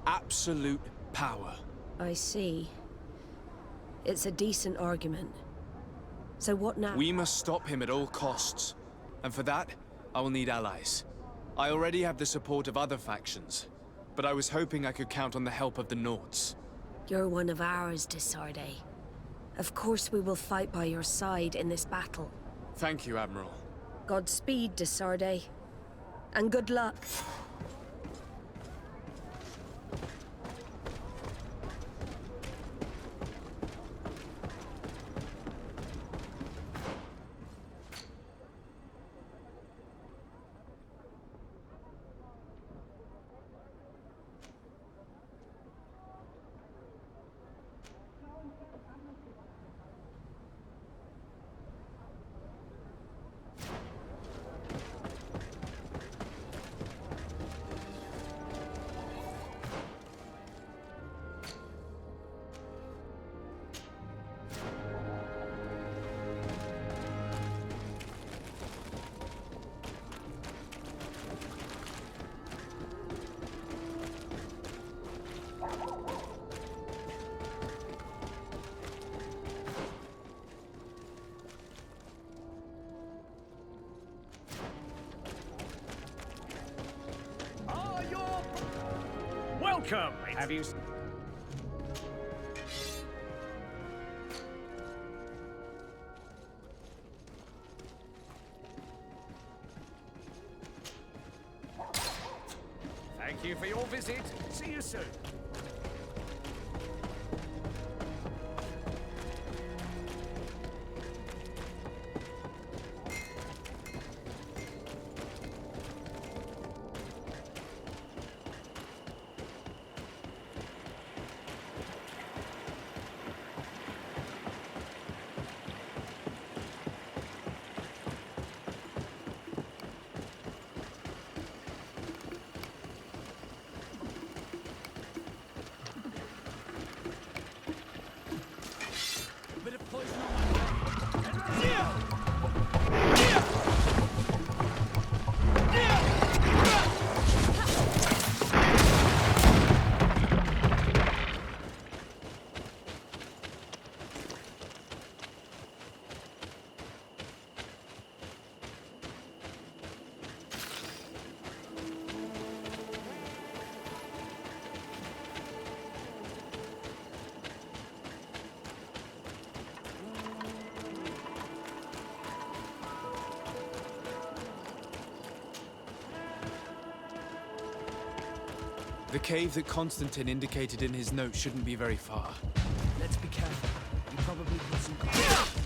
Speaker 2: Absolute power.
Speaker 21: I see. It's a decent argument. So what now?
Speaker 2: We must stop him at all costs. And for that, I will need allies. I already have the support of other factions, but I was hoping I could count on the help of the Nords.
Speaker 21: You're one of ours, Desarde. Of course we will fight by your side in this battle.
Speaker 2: Thank you, Admiral.
Speaker 21: Godspeed, Desarde. And good luck.
Speaker 20: Welcome! Have you... Thank you for your visit. See you soon.
Speaker 2: The cave that Constantine indicated in his note shouldn't be very far.
Speaker 1: Let's be careful. You probably put some concentrations.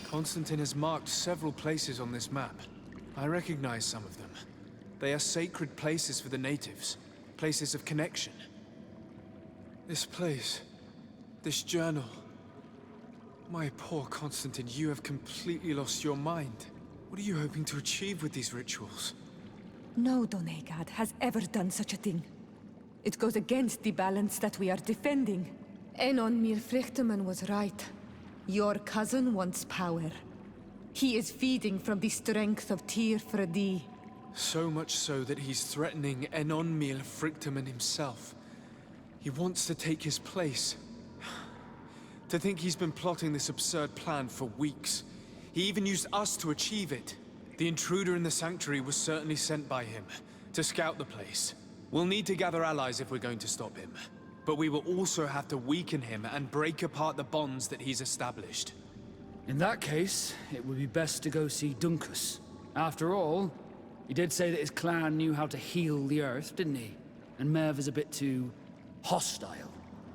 Speaker 2: Constantine has marked several places on this map. I recognize some of them. They are sacred places for the natives, places of connection. This place, this journal. My poor Constantine, you have completely lost your mind. What are you hoping to achieve with these rituals?
Speaker 4: No Donegad has ever done such a thing. It goes against the balance that we are defending. Enon Mirfrichtemann was right. Your cousin wants power. He is feeding from the strength of Tyr Fredi.
Speaker 2: So much so that he's threatening Enon Mirfrichtemann himself. He wants to take his place. To think he's been plotting this absurd plan for weeks. He even used us to achieve it. The intruder in the sanctuary was certainly sent by him, to scout the place. We'll need to gather allies if we're going to stop him. But we will also have to weaken him and break apart the bonds that he's established.
Speaker 17: In that case, it would be best to go see Duncus. After all, he did say that his clan knew how to heal the earth, didn't he? And Merv is a bit too hostile.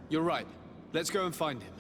Speaker 2: You're right. Let's go and find him.